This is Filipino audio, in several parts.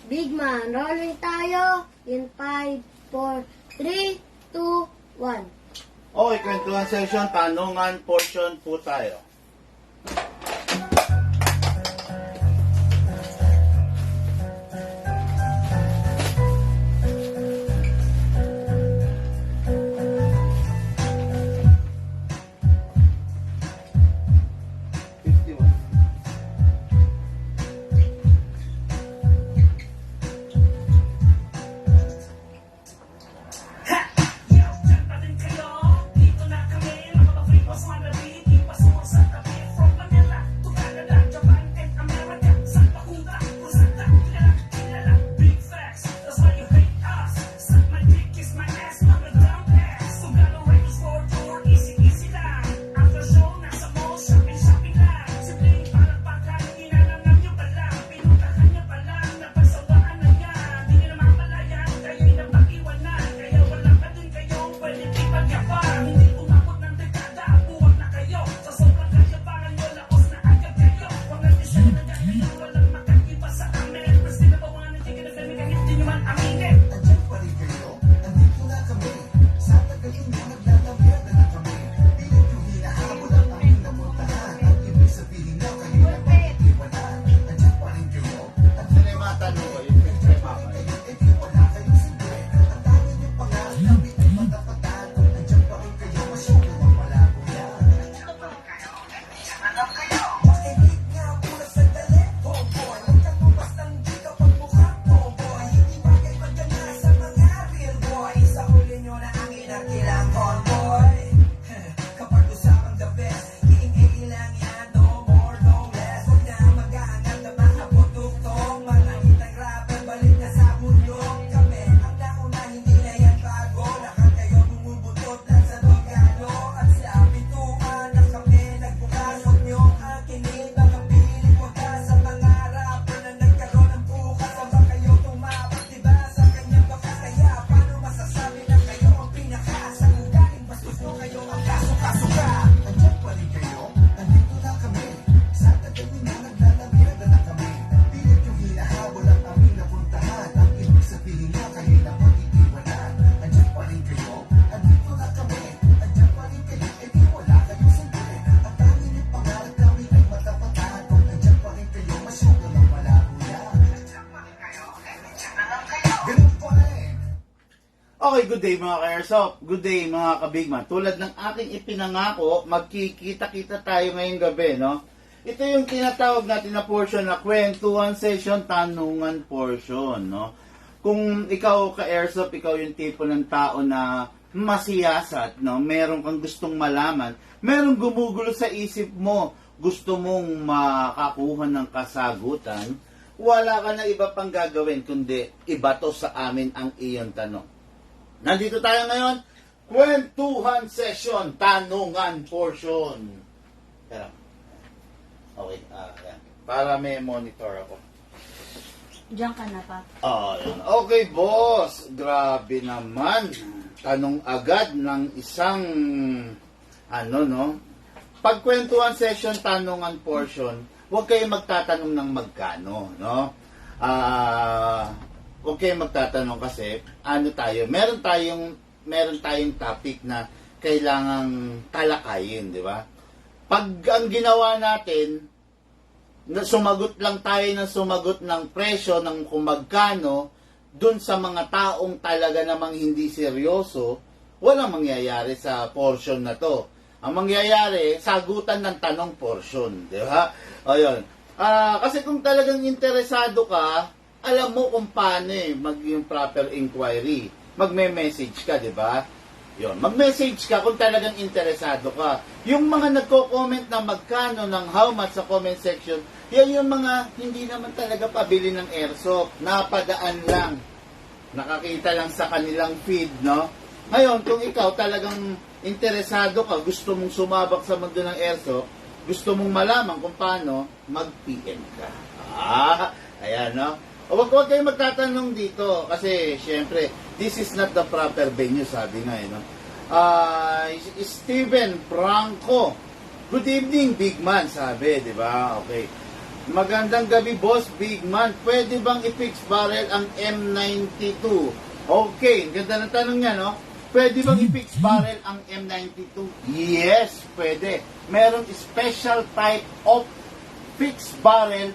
Big man, rolling tayo in 5, 4, 3, 2, 1. Okay, kwentuhan session, tanungan portion po tayo. Okay, good day mga ka-airsoft. Good day mga kabigman. Tulad ng aking ipinangako, magkikita-kita tayo ngayong gabi, no? Ito yung tinatawag natin na portion na kwentuhan session, tanungan portion, no? Kung ikaw ka-airsoft, ikaw yung tipo ng tao na masiyasat, no? Meron kang gustong malaman, meron gumugulo sa isip mo, gusto mong makakuha ng kasagutan, wala ka na iba pang gagawin, kundi ibato sa amin ang iyong tanong. Nandito tayo ngayon, kwentuhan session, tanungan portion. Pero, okay, yan. Para may monitor ako. Diyan ka na pa. Yan. Okay, boss. Grabe naman. Tanong agad ng isang, pagkwentuhan session, tanungan portion, huwag kayo magtatanong ng magkano, no? Huwag kayong magtatanong kasi meron tayong topic na kailangang talakayin, di ba? Pag ang ginawa natin, sumagot lang tayo ng presyo ng kung magkano, dun sa mga taong talaga namang hindi seryoso, walang mangyayari sa portion na to. Ang mangyayari, sagutan ng tanong portion, di ba? Ayun. Kasi kung talagang interesado ka, alam mo kung paano yung proper inquiry. Magme-message ka, di ba? Yun. Mag-message ka kung talagang interesado ka. Yung mga nagko-comment na magkano ng how much sa comment section, yan yung mga hindi naman talaga pabili ng airsoft. Napadaan lang. Nakakita lang sa kanilang feed, no? Ngayon, kung ikaw talagang interesado ka, gusto mong sumabak sa mundo ng airsoft, gusto mong malaman kung paano, mag-PM ka. Ayan, no? Huwag kayong magtatanong dito kasi syempre this is not the proper venue, sabi nga no. Steven Franco, good evening big man, sabi, di ba? Okay. Magandang gabi, Boss Big Man. Pwede bang i-fix barrel ang M92? Okay, ganda ng tanong niya, no? Pwede bang i-fix barrel ang M92? Yes, pwede. Meron special type of fixed barrel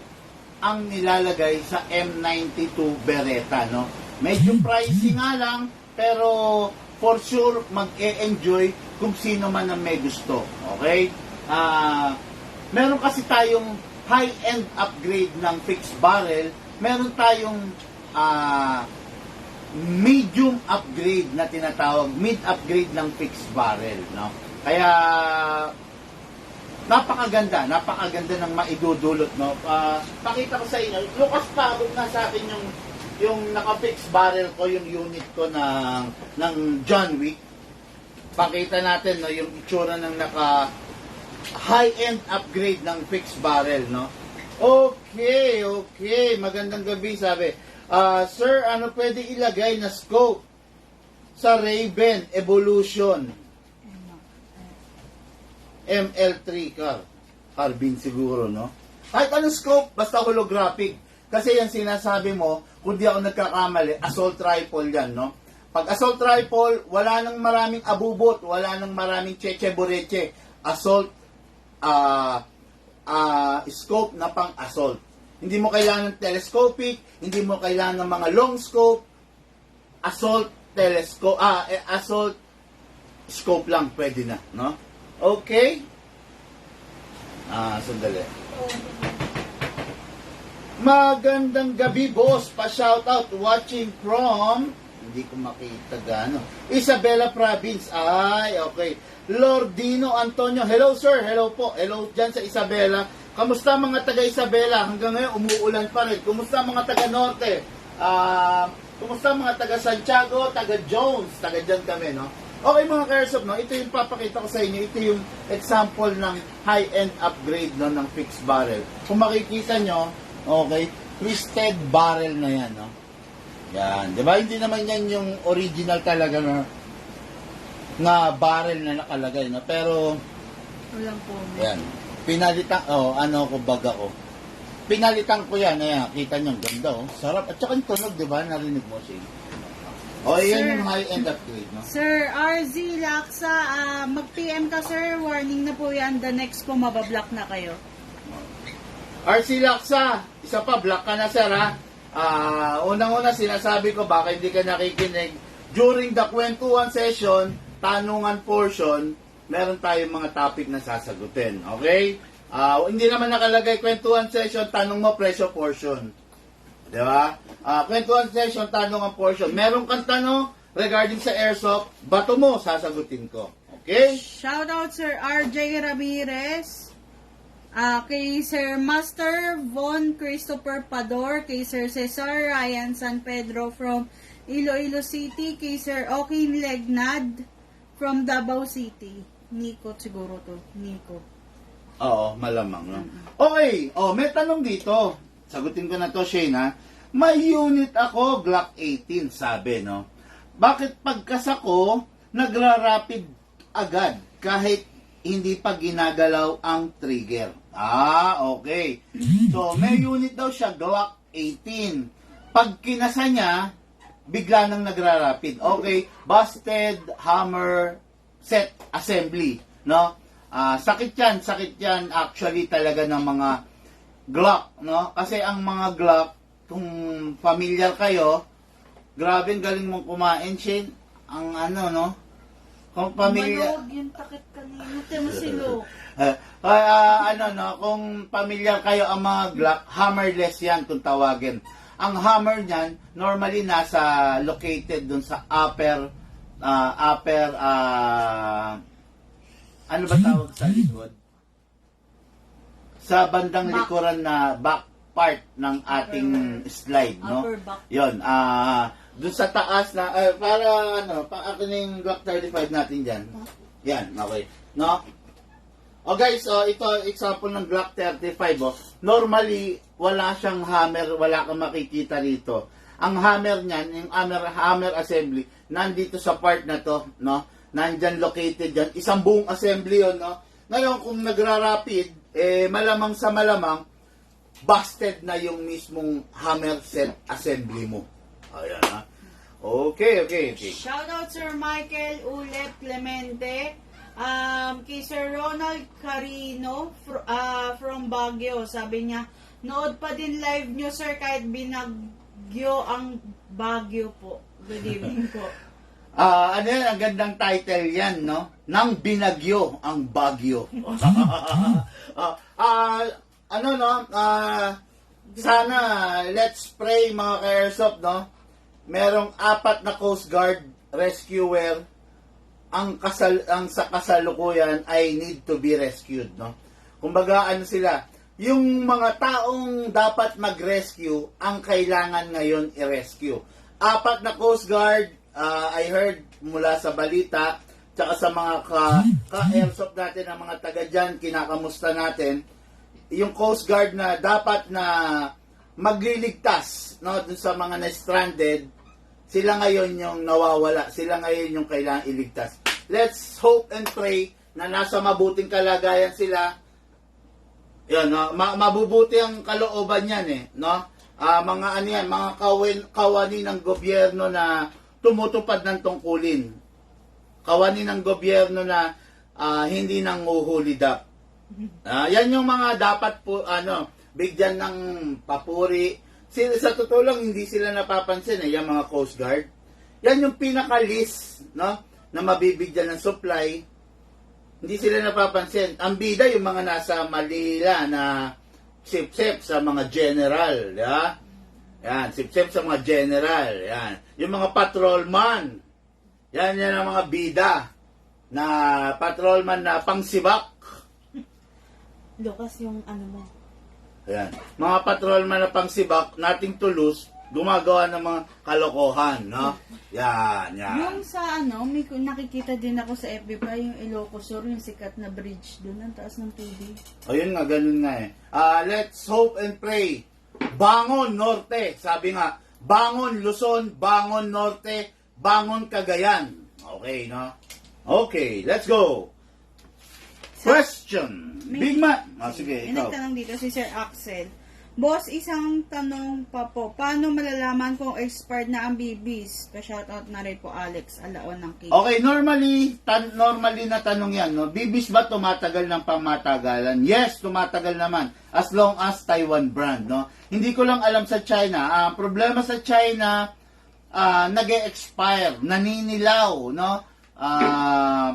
ang nilalagay sa M92 Beretta, no? Medyo pricey nga lang, pero for sure mag-e-enjoy kung sino man ang may gusto. Okay? Meron kasi tayong high-end upgrade ng fixed barrel. Meron tayong medium upgrade na tinatawag, mid-upgrade ng fixed barrel, no? Kaya napakaganda ng maidudulot, no? Pakita ko sa inyo. Lucas, paabot na sa akin yung naka-fixed barrel ko, yung unit ko ng John Wick. Pakita natin, no, yung itsura ng naka high-end upgrade ng fixed barrel, no? Okay. Magandang gabi, sabi. Sir, ano pwede ilagay na scope sa Raven Evolution ML3 car? Carbine siguro, no? Kahit anong scope, basta holographic. Kasi yan sinasabi mo, kung di ako nagkakamali, assault rifle yan, no? Pag assault rifle, wala nang maraming abubot, wala nang maraming cheche-boreche. Assault scope na pang assault. Hindi mo kailangan ng telescopic, hindi mo kailangan ng mga long scope. Assault telescope, assault scope lang pwede na, no? Okay? Sandali. Magandang gabi, boss. Pa-shoutout watching from, hindi ko makita gaano, Isabela Province. Ay, okay. Lordino Antonio. Hello, sir. Hello po. Hello dyan sa Isabela. Kamusta mga taga Isabela? Hanggang ngayon, umuulan pa rin. Kumusta mga taga Norte? Kumusta mga taga Santiago, taga Jones? Taga dyan kami, no? Okay mga Kairsof, no? Ito yung papakita ko sa inyo. Ito yung example ng high-end upgrade, no, ng fixed barrel. Kung makikita nyo, okay, twisted barrel na yan, no? Yan. Diba? Hindi naman yan yung original talaga na barrel na nakalagay, no? Pero walang po. yan. Pinalitan, baga ko. Pinalitan ko yan, ayan, kita nyo, ganda, oh. Sarap. At saka yung tunog, di ba? Narinig mo siya. Yan Sir, yung high-end upgrade, no? Sir RZ Laksa, mag-PM ka, sir. Warning na po yan. The next po, mabablock na kayo. RC Laksa, isa pa, block ka na, sir, ha? Unang-una, sinasabi ko, baka hindi ka nakikinig. During the kwentuhan session, tanungan portion, meron tayong mga topic na sasagutin. Okay? Hindi naman nakalagay kwentuhan session, tanong mo, presyo portion. Di ba? Kwentuhan session, tanungan portion. Meron kang tanong regarding sa airsoft, bato mo, sasagutin ko. Okay? Shoutout Sir RJ Ramirez. Kay Sir Master Von Christopher Pador, kay Sir Cesar Ryan San Pedro from Iloilo City, kay Sir Okin Legnad from Davao City. Nico siguro to. Nico. Oo, malamang, no? Okay, may tanong dito. Sagutin ko na to, Shane, ha? May unit ako, Glock 18, sabi, no? Bakit pagkasa ko, nagra-rapid agad kahit hindi pa ginagalaw ang trigger? Okay. So, may unit daw siya, Glock 18. Pag kinasa niya, bigla nang nagra-rapid. Okay, busted, hammer, set, assembly, no? Sakit yan actually talaga ng mga Glock, no? Kasi ang mga Glock, kung familiar kayo, grabe ang galing mong kumain, Shane. Ang no? Kung familiar... Manog yung takip kanina. Tema silo. Kung familiar kayo ang mga Glock, hammerless yan kung tawagin. Ang hammer niyan, normally nasa located dun sa upper, ano ba tawag sa likod? Sa bandang likuran na back part ng ating slide, no? Upper back. Yon, dun sa taas na, para akin yung Glock 35 natin dyan. Yan, okay. No? Guys, ito example ng Glock 35, Normally, wala siyang hammer, wala kang makikita rito. Ang hammer niyan, yung hammer assembly, nandito sa part na to, no? Nandyan located dyan. Isang buong assembly yon, no? Ngayon, kung nagra-rapid, malamang sa malamang, busted na yung mismong hammer set assembly mo. Ayan ha. Okay. Shoutout Sir Michael Ulet Clemente. Kay Sir Ronald Carino from Baguio. Sabi niya, nood pa din live nyo sir kahit binagyo ang Baguio po. Good evening po. Ano yan, ang gandang title yan, no? Nang binagyo ang Baguio. Sana, let's pray mga ka-airsoft, no? Merong 4 na Coast Guard rescuer ang sa kasalukuyan ay need to be rescued, no? Kumbaga, ano sila, yung mga taong dapat mag-rescue, ang kailangan ngayon i-rescue. 4 na Coast Guard, I heard mula sa balita, tsaka sa mga ka-airsoft natin, ang mga taga dyan, kinakamusta natin, yung Coast Guard na dapat na magliligtas, no, dun sa mga na-stranded, sila ngayon yung nawawala. Sila ngayon yung kailangan iligtas. Let's hope and pray na nasa mabuting kalagayan sila. Yan, no? Mabubuti ang kalooban yan eh. No? Mga ano yan, mga kawani ng gobyerno na tumutupad ng tungkulin. Kawani ng gobyerno na hindi nang uhulidap. Yan yung mga dapat po, bigyan ng papuri. Sa totoo lang, hindi sila napapansin yung mga Coast Guard. Yan yung pinaka-list, no, na mabibigyan ng supply. Hindi sila napapansin. Ang bida yung mga nasa Manila na sip-sip sa mga general, ya. Yan, sip-sip sa mga general, yan. Yung mga patrolman. Yan ang mga bida na patrolman na pangsibak. Lucas, yung ano mo. Ayan. Mga patrolman na pangsibak, nothing to lose, gumagawa ng mga kalokohan, no? Yan. Yung sa may nakikita din ako sa FB pa, yung Ilocos Sur, yung sikat na bridge doon, ang taas ng tubig. Ayun nga, ganun nga eh. Let's hope and pray. Bangon Norte, sabi nga, bangon Luzon, bangon Norte, bangon Cagayan. Okay, no? Okay, let's go. Question. Big Man. Sige, ikaw. Nagtanong dito si Sir Axel. Boss, isang tanong pa po. Paano malalaman kung expired na ang BBs? Pa-shoutout na rin po Alex Alaon ng King. Okay, normally na tanong yan, no? BBs ba tumatagal ng pamatagalan? Yes, tumatagal naman. As long as Taiwan brand, no? Hindi ko lang alam sa China. Problema sa China, nag-e-expire, naninilaw, no?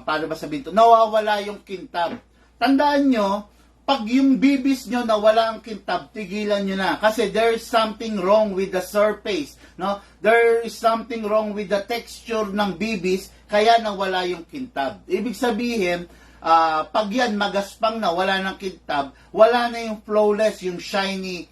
Paano ba sabihin to? Nawawala yung kintab. Tandaan nyo, pag yung bibis nyo nawala ang kintab, tigilan nyo na. Kasi there is something wrong with the surface. No? There is something wrong with the texture ng bibis, kaya nawala yung kintab. Ibig sabihin, pag yan magaspang na, wala ng kintab, wala na yung flawless, yung shiny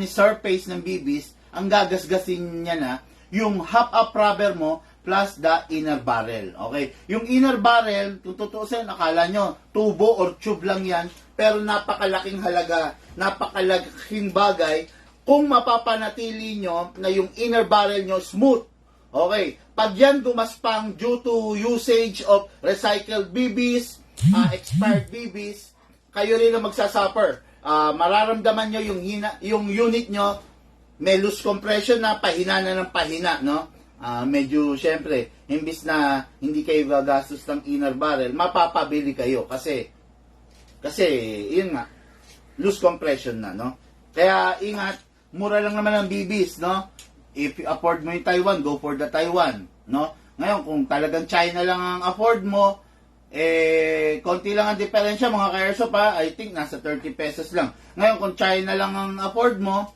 surface ng bibis, ang gagasgasin niya na, yung half-up rubber mo, plus the inner barrel. Okay? Yung inner barrel, kung tutuusin, akala nyo, tubo or tube lang yan, pero napakalaking halaga, napakalaking bagay, kung mapapanatili nyo na yung inner barrel nyo smooth. Okay? Pag yan gumaspang due to usage of recycled BBs, expired BBs, kayo rin ang magsasuffer. Mararamdaman nyo yung unit nyo, may loose compression na, pahina na ng pahina, no? Medyo, syempre, imbis na hindi kayo gagastos ng inner barrel, mapapabili kayo kasi, yun nga, loose compression na, no? Kaya, ingat, mura lang naman ang BBs, no? If you afford mo yung Taiwan, go for the Taiwan, no? Ngayon, kung talagang China lang ang afford mo, konti lang ang diferensya, mga ka-airsoft, I think, nasa 30 pesos lang. Ngayon, kung China lang ang afford mo,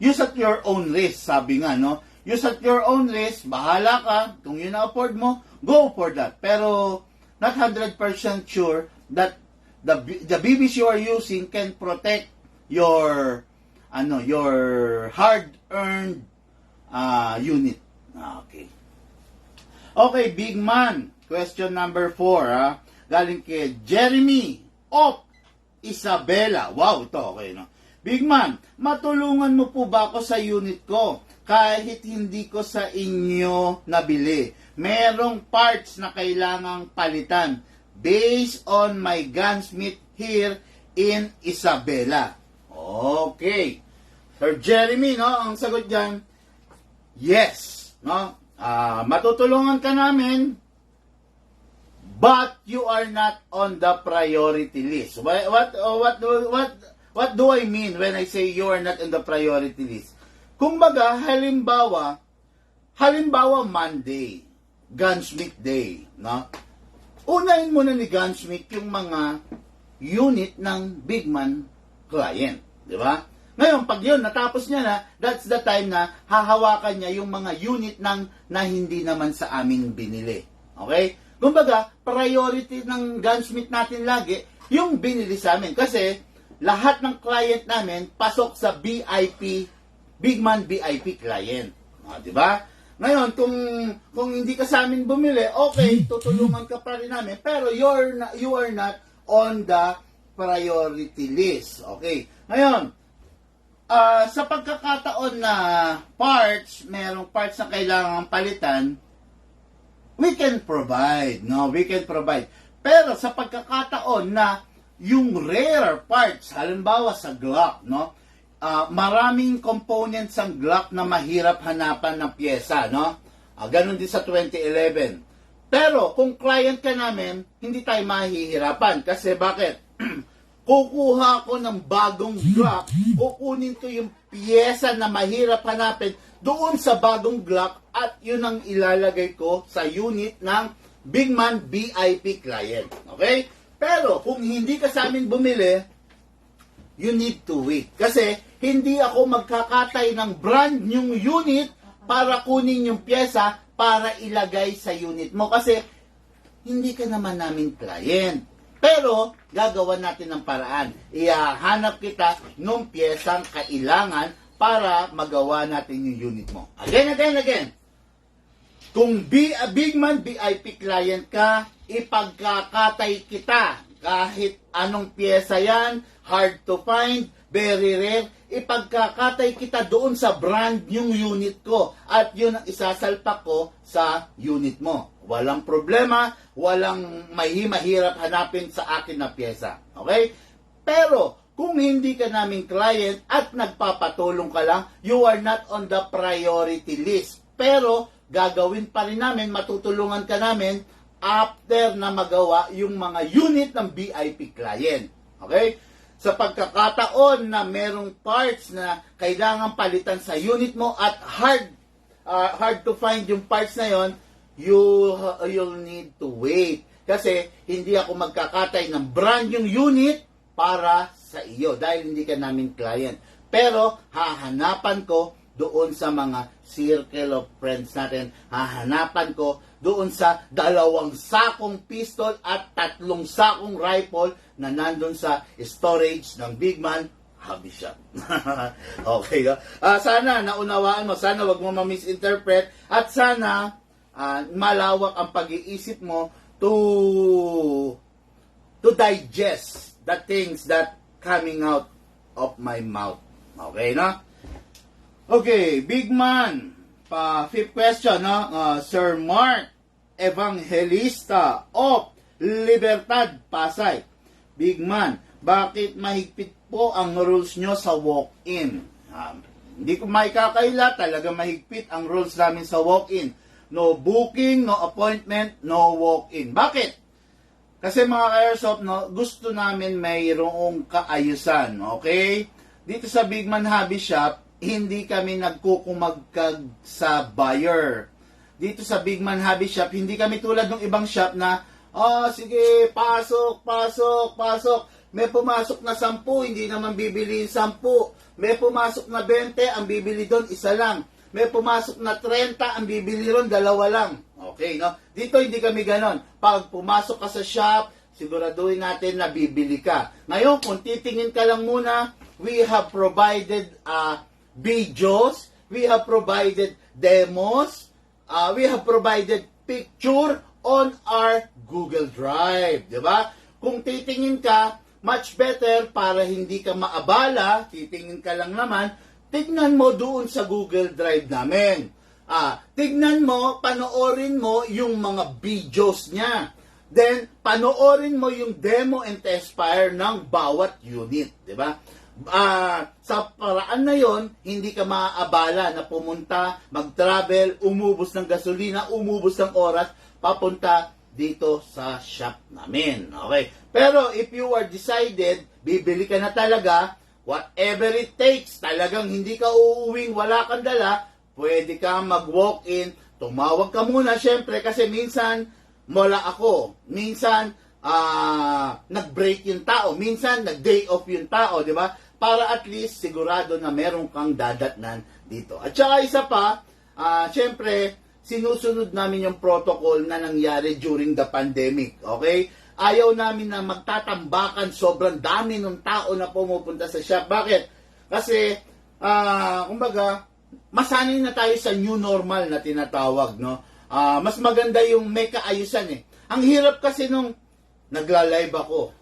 use at your own risk, sabi nga, no? Use at your own risk, bahala ka, kung yun na-afford mo, go for that. Pero, not 100% sure that the BBs you are using can protect your hard-earned unit. Okay. Okay, Big Man. Question number 4, galing kay Jeremy of Isabela. Wow, ito, okay, no? Big Man, matulungan mo po ba ako sa unit ko? Kahit hindi ko sa inyo nabili. Merong parts na kailangang palitan based on my gunsmith here in Isabela. Okay. Sir Jeremy, no, ang sagot dyan, yes. No? Matutulungan ka namin, but you are not on the priority list. What do I mean when I say you are not on the priority list? Kumbaga, halimbawa Monday, Gunsmith Day, no? Unahin muna ni Gunsmith yung mga unit ng big man client, di ba? Ngayon, pag yun, natapos niya na, that's the time na hahawakan niya yung mga unit na hindi naman sa aming binili. Okay? Kumbaga, priority ng Gunsmith natin lagi, yung binili sa amin. Kasi, lahat ng client namin, pasok sa BIP, big man VIP client. Di ba? Ngayon, kung hindi ka sa amin bumili, okay, tutulungan ka pa rin namin, pero you are not on the priority list. Okay. Ngayon, sa pagkakataon na merong parts na kailangan palitan, we can provide, no? We can provide. Pero sa pagkakataon na yung rare parts, halimbawa sa Glock, no? Maraming components ang Glock na mahirap hanapan ng pyesa, no? Ganon din sa 2011. Pero kung client ka namin, hindi tayo mahihirapan. Kasi bakit? Kukuha ko ng bagong Glock, kukunin ko yung pyesa na mahirap hanapin doon sa bagong Glock at yun ang ilalagay ko sa unit ng Big Man VIP client. Okay? Pero kung hindi ka sa amin bumili, you need to wait. Kasi hindi ako magkakatay ng brand new unit para kunin yung pyesa para ilagay sa unit mo. Kasi hindi ka naman namin client. Pero gagawa natin ng paraan. Ihahanap kita nung pyesang kailangan para magawa natin yung unit mo. Again. Kung big man VIP client ka, ipagkakatay kita. Kahit anong pyesa yan, hard to find, very rare, ipagkakatay kita doon sa brand yung unit ko. At yun ang isasalpak ko sa unit mo. Walang problema, walang mahirap hanapin sa akin na pyesa. Okay? Pero, kung hindi ka namin client at nagpapatulong ka lang, you are not on the priority list. Pero, gagawin pa rin namin, matutulungan ka namin after na magawa yung mga unit ng VIP client. Okay? Sa pagkakataon na merong parts na kailangan palitan sa unit mo at hard to find yung parts na yon, you'll need to wait. Kasi hindi ako magkakatay ng brand yung unit para sa iyo dahil hindi ka namin client. Pero hahanapan ko doon sa mga circle of friends natin, hahanapan ko doon sa 2 sakong pistol at 3 sakong rifle na nandun sa storage ng Big Man Hobby Shop. Okay. Sana naunawaan mo, sana wag mo ma-misinterpret at sana malawak ang pag-iisip mo to digest the things that coming out of my mouth. Okay, no? Okay, Big Man. Fifth question, no? Sir Mark Evangelista of Libertad, Pasay. Big Man, bakit mahigpit po ang rules nyo sa walk-in? Hindi ko maikakaila, talaga mahigpit ang rules namin sa walk-in. No booking, no appointment, no walk-in. Bakit? Kasi mga ka-airsoft, no, gusto namin mayroong kaayusan, okay? Dito sa Big Man Hobby Shop, hindi kami nagkukumagkag sa buyer. Dito sa Big Man Hobby Shop, hindi kami tulad ng ibang shop na, sige, pasok. May pumasok na 10, hindi naman bibili 10. May pumasok na 20, ang bibili doon, 1 lang. May pumasok na 30, ang bibili ron, 2 lang. Okay, no? Dito hindi kami ganon. Pag pumasok ka sa shop, siguraduhin natin na bibili ka. Ngayon, kung titingin ka lang muna, we have provided videos, we have provided demos, we have provided picture on our Google Drive, di ba? Kung titingin ka, much better para hindi ka maabala, titingin ka lang naman, tignan mo doon sa Google Drive namin. Tignan mo, panoorin mo yung mga videos niya. Then, panoorin mo yung demo and test fire ng bawat unit, di ba? Sa paraan na yon, hindi ka maaabala na pumunta, mag-travel, umubos ng gasolina, umubos ng oras, papunta dito sa shop namin. Okay? Pero if you are decided, bibili ka na talaga, whatever it takes, talagang hindi ka uuwing, wala kang dala, pwede ka mag-walk-in, tumawag ka muna, syempre, kasi minsan, wala ako. Minsan, nag-break yung tao. Minsan, nag-day off yung tao, di ba? Para at least sigurado na meron kang dadatnan dito. At saka isa pa, syempre, sinusunod namin yung protocol na nangyari during the pandemic. Okay? Ayaw namin na magtatambakan, sobrang dami ng tao na pumupunta sa shop. Bakit? Kasi, kumbaga, masanay na tayo sa new normal na tinatawag, no? Mas maganda yung may kaayusan eh. Ang hirap kasi nung nagla-live ako,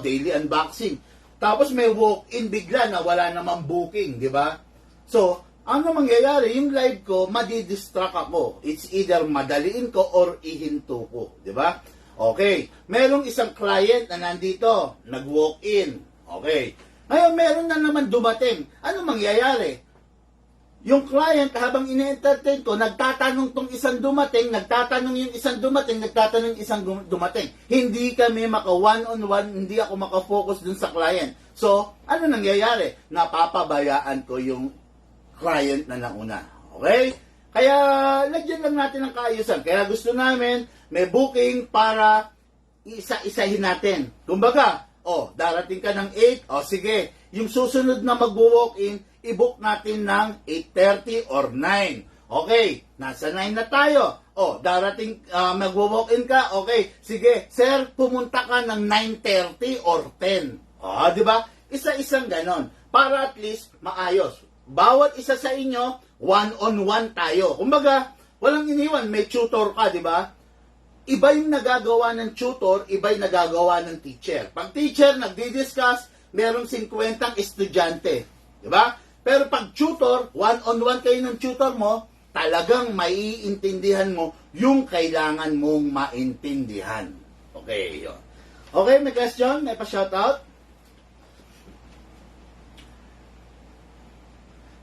daily unboxing. Tapos may walk-in bigla na wala namang booking, di ba? So, ano mangyayari? Yung live ko, madidistract ako. It's either madaliin ko or ihinto ko, di ba? Okay. Merong isang client na nandito, nag-walk-in. Okay. Ngayon, meron na naman dumating. Ano mangyayari? Yung client, habang ine-entertain ko, nagtatanong tong isang dumating, nagtatanong yung isang dumating, nagtatanong yung isang dumating. Hindi kami maka one-on-one, hindi ako makafocus dun sa client. So, ano nangyayari? Napapabayaan ko yung client na nauna. Okay? Kaya, lagyan lang natin ang kaayusan. Kaya gusto namin, may booking para isa-isahin natin. Kumbaga, darating ka ng 8, sige, yung susunod na mag-walk-in, i-book natin ng 8:30 or 9. Okay, nasa 9 na tayo. Darating, mag-walk-in ka, okay, sige, sir, pumunta ka ng 9:30 or 10. Di ba? Isa-isang ganon. Para at least maayos. Bawat isa sa inyo, one-on-one tayo. Kumbaga, walang iniwan, may tutor ka, di ba? Iba yung nagagawa ng tutor, iba yung nagagawa ng teacher. Pag teacher, nagdi-discuss, merong 50 estudyante. Di ba? Pero pag tutor, one-on-one kayo ng tutor mo, talagang maiintindihan mo yung kailangan mong maintindihan. Okay, yun. Okay, may question? May pa-shoutout?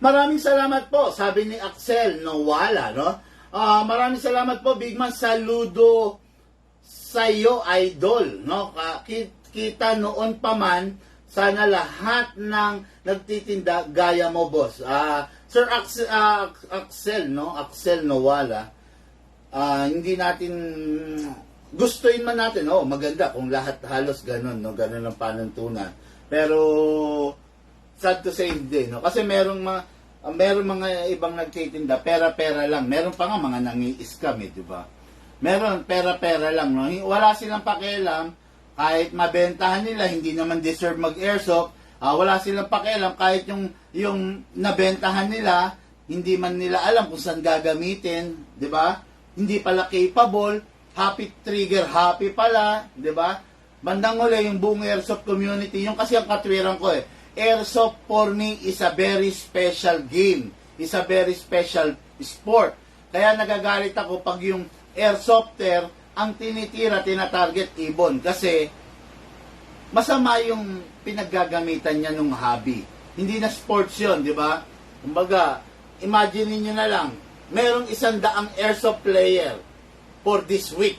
Maraming salamat po, sabi ni Axel Nawala, no? Maraming salamat po, Big Man, saludo sa iyo, idol, no? Kita noon pa man, sana lahat ng nagtitinda gaya mo, boss. Sir Axel, no? Axel Nawala, hindi natin gustuin man natin, maganda kung lahat halos ganun, no? Ganun ang panuntunan. Pero sad to say hindi, no? Kasi merong mga ibang nagtitinda, pera-pera lang. Meron pa nga mga nangi-scam, di ba? Meron pera-pera lang, no? Wala silang pakialam kahit mabentahan nila, hindi naman deserve mag-airsoft. Wala silang pakialam kahit yung nabentahan nila, hindi man nila alam kung saan gagamitin, di ba? Hindi pala capable, happy trigger, happy pala, di ba? Bandang huli, yung buong airsoft community, yung kasi ang katwiran ko airsoft for me is a very special game. Is a very special sport. Kaya nagagalit ako pag yung airsofter ang tinatarget ibon. Kasi masama yung pinaggagamitan niya ng hobby. Hindi na sports yun, di ba? Kumbaga, imagine niyo na lang, merong 100 airsoft player for this week.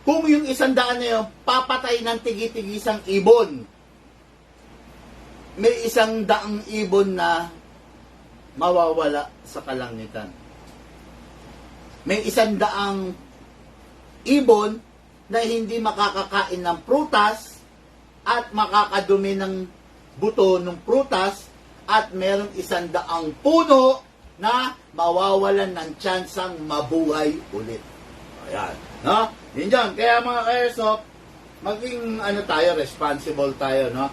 Kung yung 100 na yun, papatay ng tigi-tigisang ibon, may 100 ibon na mawawala sa kalangitan. May 100 ibon na hindi makakakain ng prutas at makakadumi ng buto ng prutas at merong 100 puno na mawawalan ng tsansang mabuhay ulit. Ayan. No? Yun dyan. Kaya mga ka-airsoft, maging tayo, responsible tayo, no?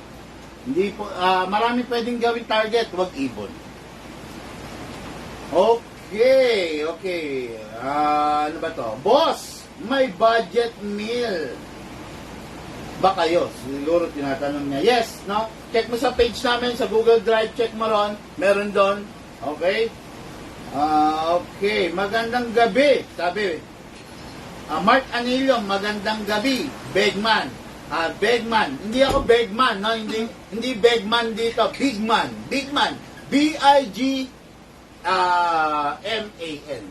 Hindi po, marami pwedeng gawing target, wag ibon. Okay. Ano ba to? Boss, may budget meal ba kayo? Siguro tinatanong niya. Yes, no? Check mo sa page namin, sa Google Drive, check mo ron. Meron doon. Okay? Okay. Magandang gabi. Sabi, Mark Anilio, magandang gabi. Begman. Begman. Hindi ako Begman, no? Hindi Begman dito. Bigman. Bigman. B-I-G-M-A-N.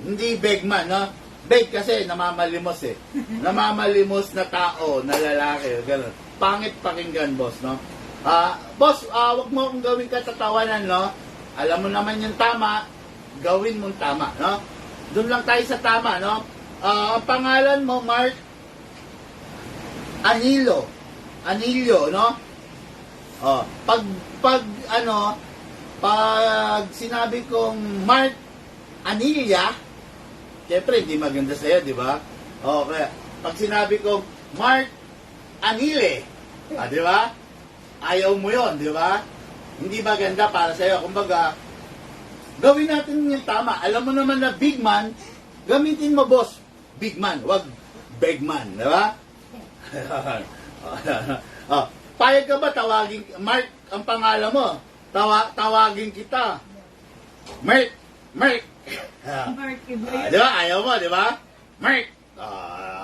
Hindi Begman, no? Beg kasi namamalimos eh. Namamalimos na tao, na lalaki, gano'n. Pangit pakinggan, boss, no? Boss, wag mo akong gawin katatawanan, no? Alam mo naman yung tama, gawin mong tama, no? Doon lang tayo sa tama, no? Ang pangalan mo, Mark Anilio, no? Pag sinabi kong Mark Anilia, siyempre hindi maganda sa'yo, di ba? Okay. Pag sinabi kong Mark Anile, di ba? Ayaw mo yon, di ba? Hindi maganda para sa'yo. Kumbaga, gawin natin yung tama. Alam mo naman na big man, gamitin mo, boss, big man, wag big man, di ba? Payag ka ba tawagin, Mark, ang pangalan mo, tawagin kita, Mark. Mark, iba yun. Di ba? Ayaw mo, di ba? Mark.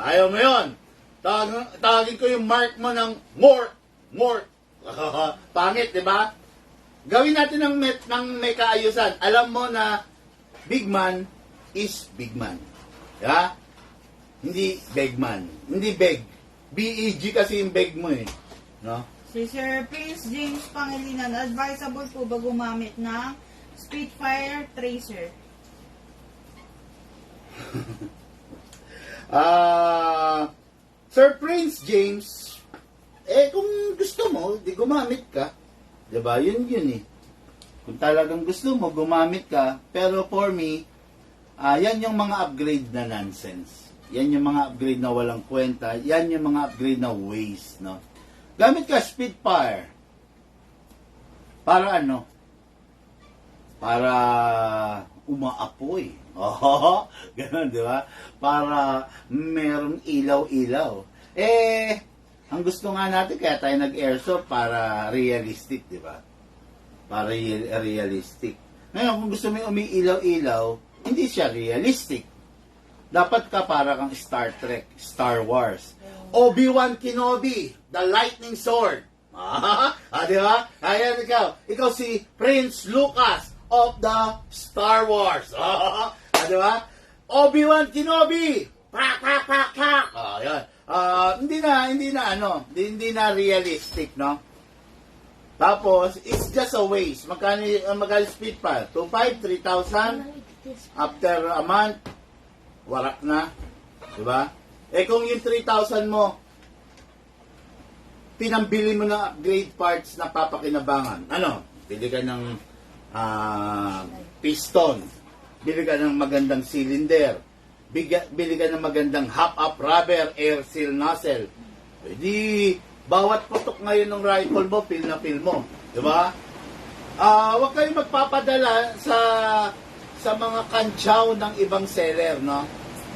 Ayaw mo yun. Tawagin ko yung mark mo ng more. Pangit, di ba? Gawin natin ng may kaayusan. Alam mo na big man is big man. Di ba? Hindi beg man. Hindi beg. B-E-G kasi yung beg mo eh. No? Si Sir Prince James Pangilinan, advisable po ba gumamit ng Spitfire Tracer? Sir Prince James, kung gusto mo, di gumamit ka. Diba? Yun eh. Kung talagang gusto mo, gumamit ka. Pero for me, yan yung mga upgrade na nonsense. Yan yung mga upgrade na walang kwenta. Yan yung mga upgrade na waste, no? Gamit ka Spitfire. Para ano? Para umaapoy. Ganun, di ba? Para merong ilaw-ilaw. Ang gusto nga natin, kaya tayo nag-airsoft para realistic, di ba? Para realistic. Ngayon, kung gusto mo umiilaw-ilaw, hindi siya realistic. Dapat ka para kang Star Trek, Star Wars. Obi-Wan Kenobi, the lightning sword. Di ba? Ayan ikaw. Ikaw si Prince Lucas of the Star Wars. Di ba? Obi-Wan Kenobi. Pak. Ayan. Hindi na realistic, no? Tapos, it's just a waste. Magkano Spitfire? 2,500, 3,000? After a month, warak na. Diba? Kung yung 3,000 mo, pinambili mo ng upgrade parts na papakinabangan. Bili ka ng piston. Bili ka ng magandang cylinder. Bili ka ng magandang hop-up rubber, air seal nozzle. Di, bawat putok ngayon ng rifle mo, feel na feel mo. Diba? Huwag kayong magpapadala sa mga kantsaw ng ibang seller, no?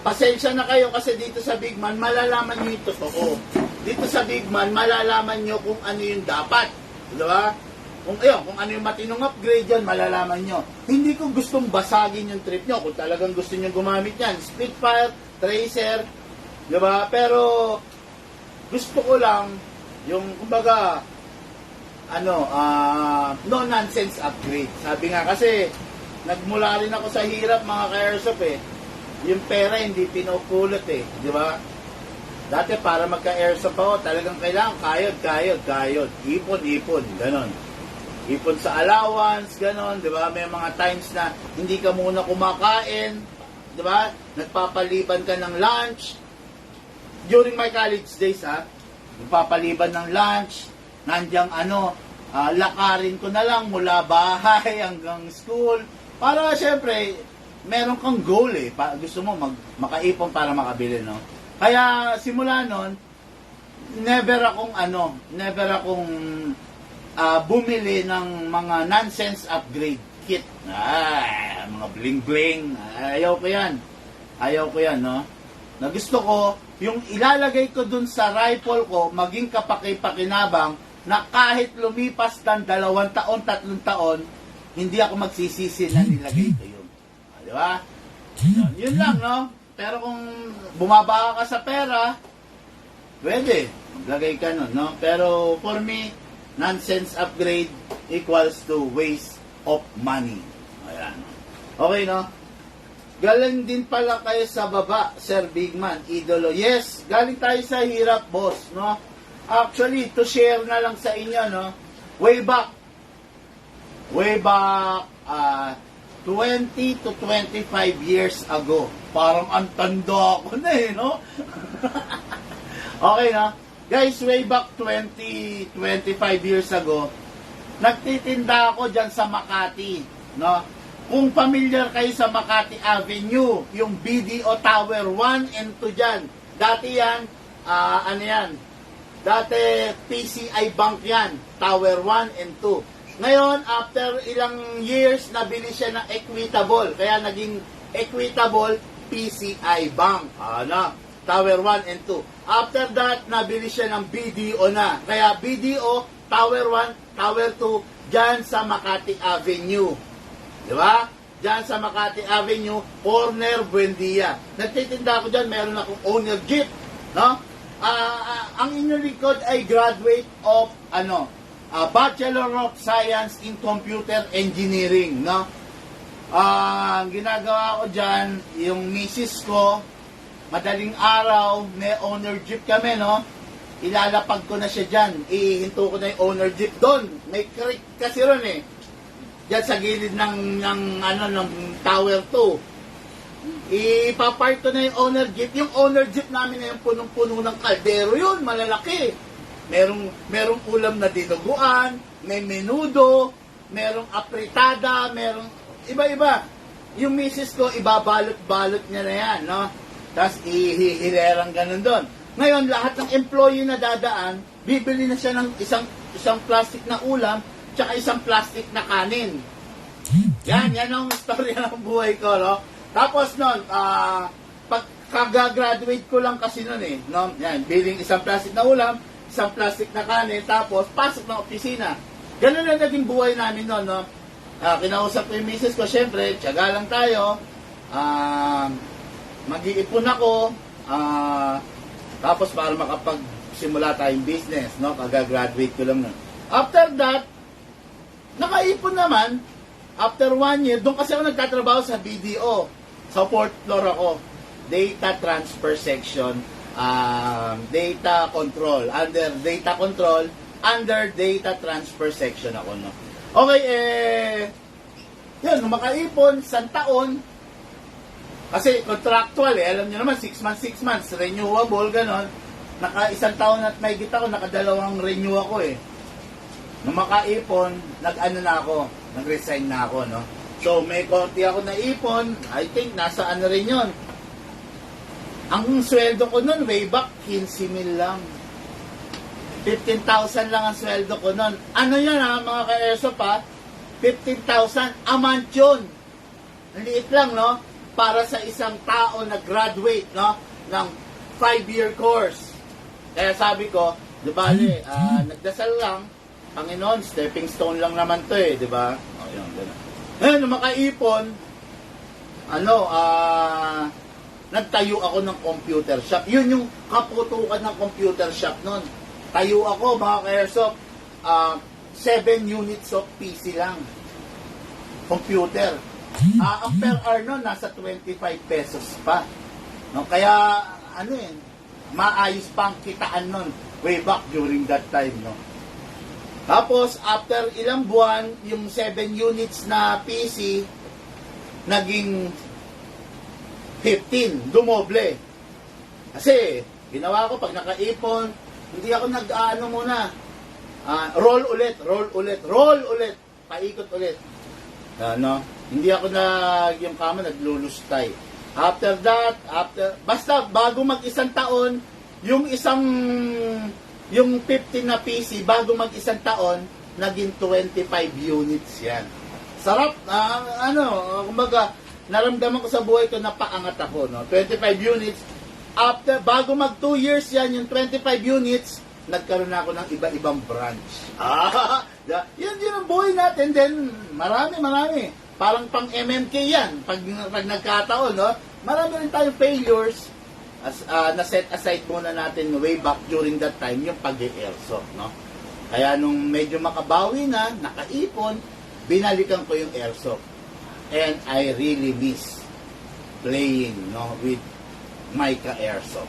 Pasensya na kayo kasi dito sa Big Man, malalaman nyo yung totoo. Dito sa Big Man, malalaman nyo kung ano yung dapat. Diba? Kung ano yung matinong upgrade yan, malalaman nyo. Hindi ko gustong basagin yung trip nyo. Kung talagang gusto nyo gumamit yan, Spitfire, Tracer, diba? Pero, gusto ko lang, yung, kumbaga, no nonsense upgrade. Sabi nga kasi, nagmula rin ako sa hirap mga ka-airsoft eh. Yung pera hindi pinupulot eh, di ba? Dati para magka-airsoft ako, talagang kailangan kayod. Ipon, ganon. Ipon sa allowance, ganon, di ba? May mga times na hindi ka muna kumakain, di ba? Nagpapaliban ka ng lunch. During my college days, nagpapaliban ng lunch, nandiyan lakarin ko na lang mula bahay hanggang school. Para syempre, meron kang goal eh. Gusto mo makaipon para makabili, no? Kaya simula nun, never akong bumili ng mga nonsense upgrade kit. Mga bling-bling. Ayaw ko yan, no? Na gusto ko, yung ilalagay ko dun sa rifle ko, maging kapaki-pakinabang, na kahit lumipas ng 2 taon, 3 taon, hindi ako magsisisi na nilagay ko yun. Di ba? Yun lang, no? Pero kung bumaba ka sa pera, pwede. Lagay ka nun, no? Pero for me, nonsense upgrade equals to waste of money. Ayan. Okay, no? Galing din pala kayo sa baba, Sir Bigman, idolo. Yes, galing tayo sa hirap, boss, no? Actually, to share na lang sa inyo, no? Way back 20 to 25 years ago. Parang ang tanda ako na eh, no? Okay, no? Guys, way back 20, 25 years ago, nagtitinda ako dyan sa Makati, no? Kung familiar kayo sa Makati Avenue, yung BDO Tower 1 and 2 dyan. Dati yan, ano yan? Dati PCI Bank yan, Tower 1 and 2. Ngayon, after ilang years, nabili siya ng Equitable. Kaya naging Equitable PCI Bank. Ano? Tower 1 and 2. After that, nabili siya ng BDO na. Kaya BDO, Tower 1, Tower 2, dyan sa Makati Avenue. Di ba? Diyan sa Makati Avenue, corner Buendia. Nagtitinda ako dyan, meron akong owner jeep. No? Ang inyong likod ay graduate of Bachelor of Science in Computer Engineering. No? Ang ginagawa ko dyan, yung misis ko, madaling araw, may owner jeep kami, no? Ilalapag ko na siya dyan. Ihinto ko na yung owner jeep doon. May creek kasi ron eh. Diyan sa gilid ng Tower 2. Ipapark ko na yung owner jeep. Yung owner jeep namin na yung punong-puno ng kaldero yun, malalaki. Merong ulam na dinuguan, may menudo, merong apritada, merong iba-iba. Yung misis ko, ibabalot-balot niya na yan, no? Tapos ihihilerang ganun doon. Ngayon, lahat ng employee na dadaan, bibili na siya ng isang plastic na ulam, tsaka isang plastic na kanin. Yan ang storya ng buhay ko, no? Tapos nun, pagka-graduate ko lang kasi nun eh, no? Yan, biling isang plastic na ulam, isang plastic na kanin, tapos pasok ng opisina. Ganun lang naging buhay namin nun, no? Kinausap ko yung misis ko, syempre, tiyaga lang tayo, mag-iipon ako, tapos para makapagsimula tayong business, no? Kagagraduate ko lang nun. After that, nakaipon naman, after 1 year, doon kasi ako nagtatrabaho sa BDO. Sa 4th floor ako. Data transfer section, data control. Under data transfer section ako, no? Okay, yun, nung makaipon, isang taon, kasi contractual alam nyo naman, 6 months, renewable, ganon. Isang taon at may gita ko, nakadalawang renew ako eh. Nung makaipon, nag-resign na ako, no? So, may konti ako na ipon, I think, nasa rin yun. Ang sweldo ko nun, way back, 15,000 lang. 15,000 lang ang sweldo ko nun. Ano yan mga ka-airsoft 15,000 a month yun. Ang liit lang, no? Para sa isang tao na graduate, no? Ng 5-year course. Kaya sabi ko, di ba, nagdasal lang, Panginoon, stepping stone lang naman to eh, di ba? O, yun, gano'n. Ngayon, nung makaipon, nagtayo ako ng computer shop. Yun yung kaputukan ng computer shop nun. Tayo ako, mga ka-airsoft, 7 units of PC lang. Computer. Ang per hour nun, nasa 25 pesos pa. No? Kaya, maayos pang kitaan nun. Way back during that time, no? Tapos, after ilang buwan, yung 7 units na PC, naging 15, dumoble. Kasi, ginawa ko, pag nakaipon, hindi ako roll ulit, paikot ulit. Hindi ako yung kama, naglulustay. After that, basta, bago mag-isang taon, yung 15 na PC, bago mag-isang taon, naging 25 units yan. Sarap, kumbaga, naramdaman ko sa buhay ko na paangat ako, no? 25 units. Bago mag 2 years yan, yung 25 units, nagkaroon na ako ng iba-ibang branch. Yan din ang buhay natin. Then, marami. Parang pang MMK yan. Pag nagkataon, no? Marami rin tayong failures. na-set aside muna natin way back during that time yung pag-airsoft, no? Kaya nung medyo makabawi na, nakaipon, binalikan ko yung airsoft. And I really miss playing, no, with my ka-airsoft.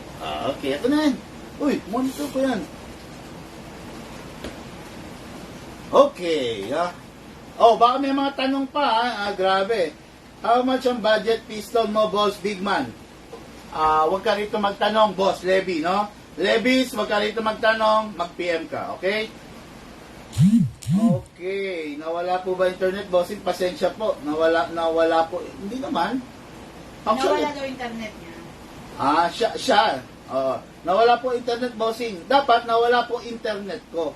Okay, ito na yan. Uy, monitor ko yan. Okay, oh, baka may mga tanong pa, grabe. How much ang budget pistol mo, boss, big man? Huwag ka rito magtanong, boss, Levy, no? Levis, huwag ka rito magtanong, mag-PM ka, okay? Okay, nawala po ba internet, bossing? Pasensya po, nawala po. Hindi naman. Nawala daw internet niya. Siya. Nawala po internet, bossing. Dapat nawala po internet ko.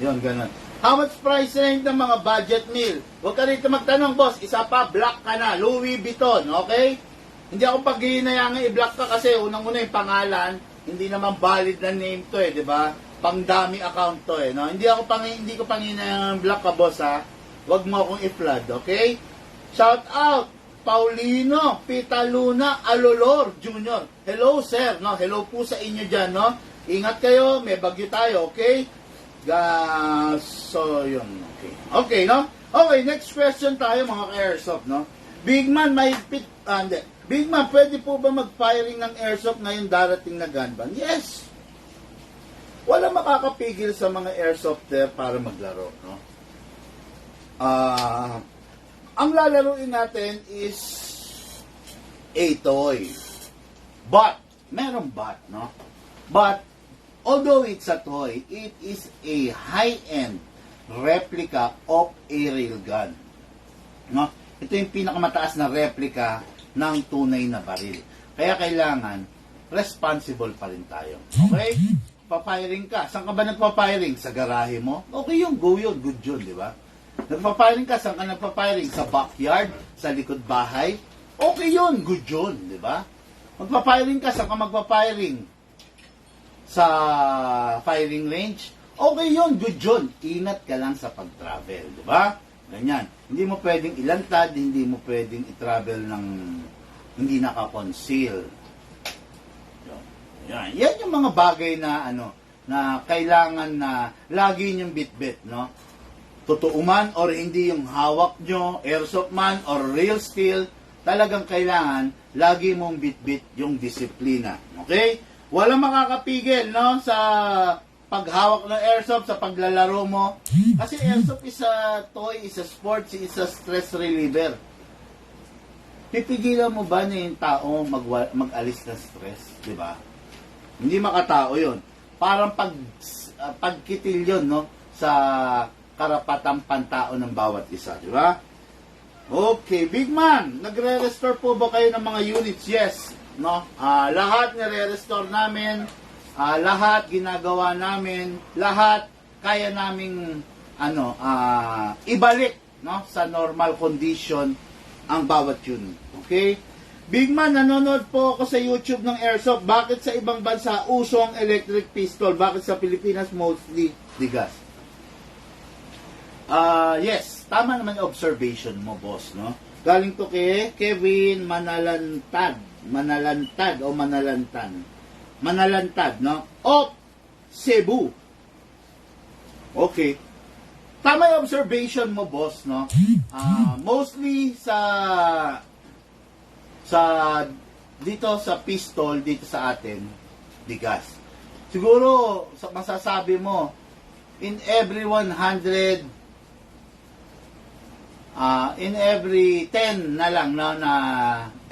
Yun, ganun. How much price range ng mga budget meal? Huwag ka rito magtanong, boss. Isa pa, block ka na. Louis Vuitton, okay? Hindi ako pag-iinayangan i-block ka kasi unang-una yung pangalan, hindi naman valid na name to di ba? Pangdami account to no? Hindi ko panginayangan block ka, boss, ha? Huwag mo akong i-flood, okay? Shout out, Paulino Pitaluna Alolor Jr. Hello, sir, no? Hello po sa inyo dyan, no? Ingat kayo, may bagyo tayo, okay? So, yun. Okay, no? Okay, next question tayo, mga ka-airsoft, no? Big man, Big man, pwede po ba mag-firing ng airsoft ngayong darating na gun ban? Yes! Wala makakapigil sa mga airsofter para maglaro, no? Ang lalaruin natin is a toy. But, meron but, no? But, although it's a toy, it is a high-end replica of a real gun. No? Ito yung pinakamataas na replica ng tunay na baril. Kaya kailangan, responsible pa rin tayo. Okay? Papiring ka. Saan ka ba nagpapiring? Sa garahe mo? Okay yun, go yun, good yun, di ba? Nagpapiring ka, saan ka nagpapiring? Sa backyard? Sa likod bahay? Okay yun, good yun, di ba? Magpapiring ka, saan ka magpapiring? Sa firing range? Okay yun, good yun. Ingat ka lang sa pag-travel, di ba? Ganyan. Hindi mo pwedeng ilantad, hindi mo pwedeng i-travel ng hindi naka-conceal. Yan. Yan yung mga bagay na na kailangan na lagi niyong bit-bit, no? Totoo man or hindi yung hawak nyo, airsoft man or real steel, talagang kailangan lagi mong bit-bit yung disiplina. Okay? Walang makakapigil, no? Sa paghawak ng airsoft, sa paglalaro mo. Kasi airsoft is a toy, is a sport, is a stress reliever. Pipigilan mo ba na yung tao mag-alis ng stress? Di ba? Hindi makatao yun. Parang pagkitil yun, no? Sa karapatang pantao ng bawat isa. Di ba? Okay, big man, nagre-restore po ba kayo ng mga units? Yes. No? Lahat nire-restore namin. Lahat ginagawa namin, lahat kaya naming ibalik, no, sa normal condition ang bawat unit. Okay? Big man, nanonood po ako sa YouTube ng airsoft. Bakit sa ibang bansa uso ang electric pistol? Bakit sa Pilipinas mostly digas? Yes, tama naman yung observation mo, boss, no? Galing to kay Kevin Manalantad, no? Of Cebu. Okay. Tama yung observation mo, boss, no? Mostly dito sa pistol, dito sa atin, bigas. Siguro, masasabi mo, in every 100, in every 10 na lang, no, na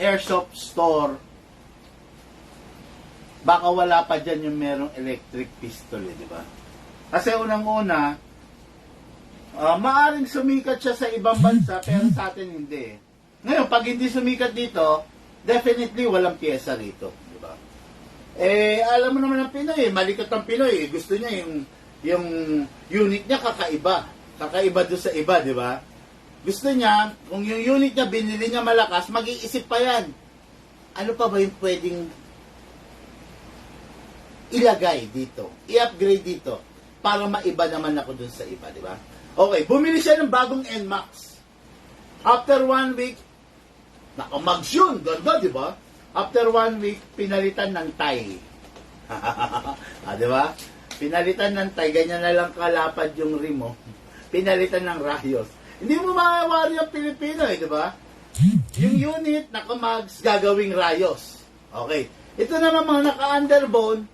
airsoft store, baka wala pa dyan yung merong electric pistol, di ba? Kasi unang-una, maaring sumikat siya sa ibang bansa, pero sa atin hindi. Ngayon, pag hindi sumikat dito, definitely walang pyesa rito, di ba? Alam mo naman ang Pinoy, malikat ang Pinoy, gusto niya yung unit niya kakaiba doon sa iba, di ba? Gusto niya, kung yung unit niya binili niya malakas, mag-iisip pa yan. Ano pa ba yung pwedeng ilagay dito, i-upgrade dito, para maiba naman ako dun sa iba, di ba? Okay, bumili siya ng bagong NMAX. After 1 week, nakamags yun, ganda, di ba? After 1 week, pinalitan ng tie. Di ba? Pinalitan ng tie, ganyan na lang kalapad yung rim mo. Pinalitan ng rayos. Hindi mo mawawari ang Pilipino di ba? Yung unit, naka-mags, gagawing rayos. Okay. Ito naman mga naka-underbone,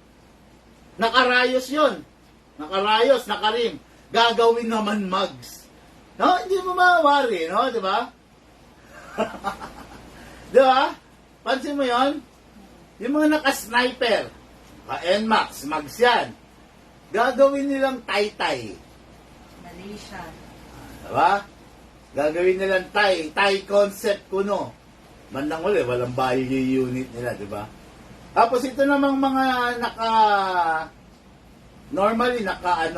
naka-rayos yun. Naka-rayos, naka-rim. Gagawin naman mags. No? Hindi mo mawawari, no? Di ba? Di ba? Pansin mo yon? Yung mga naka-sniper, NMAX, mags yan. Gagawin nilang tay-tay. Malaysia. Diba? Gagawin nilang Thai concept kuno. Bandang uli, walang value unit nila, diba? Tapos ito namang mga normally naka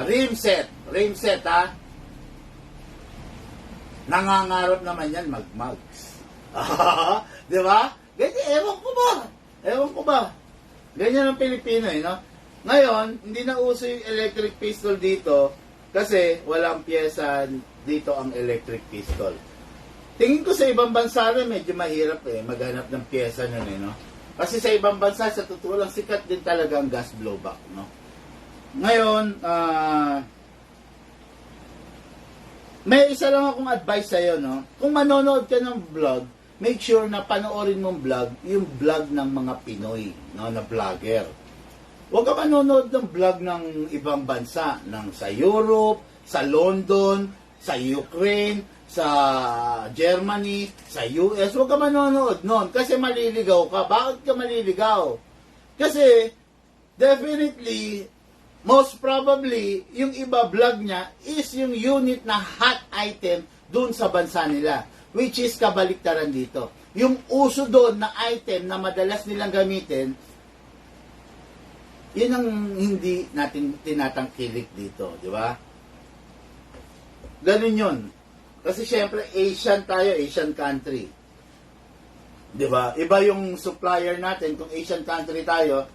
rim set ha. Nangangarap naman yan mag-mags. Diba? Ganyan, ewan ko ba? Ganyan ang Pilipino no? Ngayon, hindi na uso yung electric pistol dito kasi walang pyesa dito ang electric pistol. Tingin ko sa ibang bansa rin medyo mahirap maghanap ng pyesa nun no? Kasi sa ibang bansa, sa totoo lang, sikat din talaga ang gas blowback, no? Ngayon, may isa lang akong advice sa'yo, no? Kung manonood ka ng vlog, make sure na panoorin mong vlog, yung vlog ng mga Pinoy, no? Na vlogger. Huwag ka manonood ng vlog ng ibang bansa, sa Europe, sa London, sa Ukraine, sa Germany, sa US. Huwag ka manonood nun kasi maliligaw ka. Bakit ka maliligaw? Kasi, definitely, most probably, yung iba vlog niya is yung unit na hot item dun sa bansa nila. Which is kabaliktaran dito. Yung uso doon na item na madalas nilang gamitin, yun ang hindi natin tinatangkilik dito, di ba? Ganun yun. Kasi syempre, Asian tayo, Asian country. Di ba? Iba yung supplier natin. Kung Asian country tayo,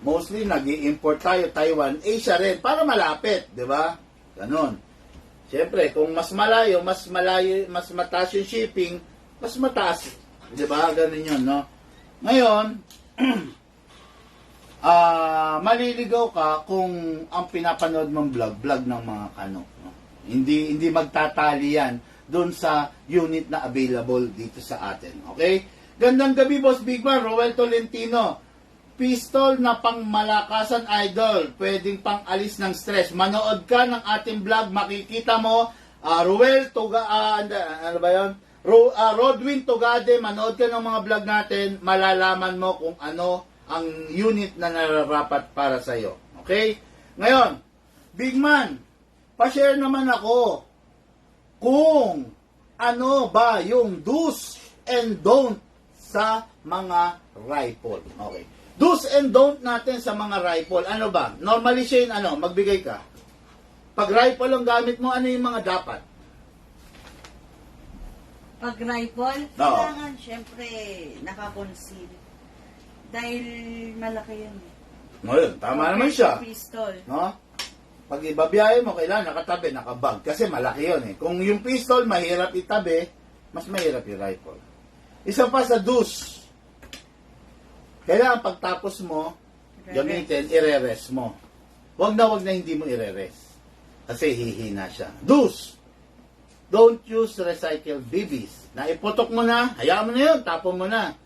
mostly nag-i-import tayo, Taiwan, Asia rin, para malapit. Di ba? Ganun. Syempre, kung mas malayo, mas mataas yung shipping, mas mataas. Di ba? Ganun yun, no? Ngayon, maliligaw ka kung ang pinapanood mong vlog ng mga kano. No? Hindi magtatali yan doon sa unit na available dito sa atin. Okay? Gandang gabi, Boss Bigman. Roel Tolentino. Pistol na pangmalakasan, idol. Pwedeng pang alis ng stress. Manood ka ng ating vlog. Makikita mo, Roel ano ba yun? Rodwin Togade. Manood ka ng mga vlog natin. Malalaman mo kung ano ang unit na nararapat para sa'yo. Okay? Ngayon, Bigman, pa-share naman ako kung ano ba yung do's and don't sa mga rifle. Okay. Do's and don't natin sa mga rifle. Ano ba? Normally siya yung magbigay ka. Pag rifle ang gamit mo, ano yung mga dapat? Pag rifle, kailangan syempre nakakonceal. Dahil malaki yun. Ngayon, tama naman siya. Pistol. No? Pag ibabiyahe mo, kailangan nakatabi, nakabag. Kasi malaki yun Kung yung pistol, mahirap itabi, mas mahirap yung rifle. Isa pa sa do's. Kailangan pagtapos mo, gamitin, ire-rest mo. Wag na hindi mo ire-rest. Kasi hihina siya. Do's. Don't use recycled BBs. Naiputok mo na, hayaan mo na yun, tapon mo na.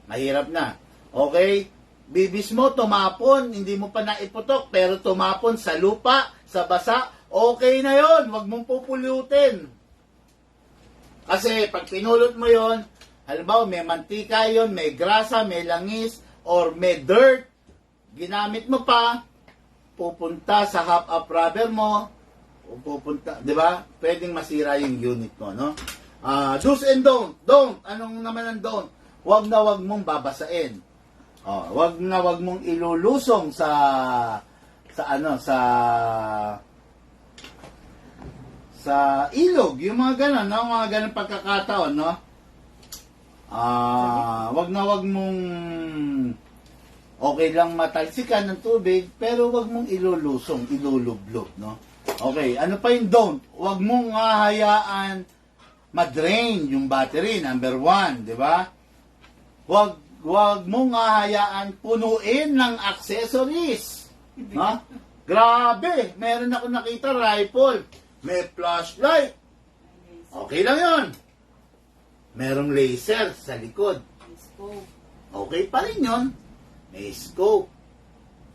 Mahirap na. Okay? Bibis mo, tumapon, hindi mo pa naiputok, pero tumapon sa lupa, sa basa, okay na yon. Huwag mong pupulutin. Kasi pag pinulot mo yon, halimbawa may mantika yon, may grasa, may langis, or may dirt, ginamit mo pa, pupunta sa half-up rubber mo, pupunta, di ba? Pwedeng masira yung unit mo, no? Do's and don't. Don't. Anong naman ang don't? Huwag na huwag mong babasain. Wag mong ilulusong sa ilog, yung mga ganun, no? Mga ganun pagkakataon, no? Wag mong okay lang matalsikan ng tubig, pero wag mong ilulusong, ilulublog, no? Okay, ano pa yung don't? Wag mong hahayaan ma-drain yung battery, number 1, di ba? wag mong hahayaan punuin ng accessories. Ha? Grabe, meron ako nakita rifle, may flashlight. Okay lang 'yon. Merong laser sa likod. Scope. Okay pa rin 'yon. May scope.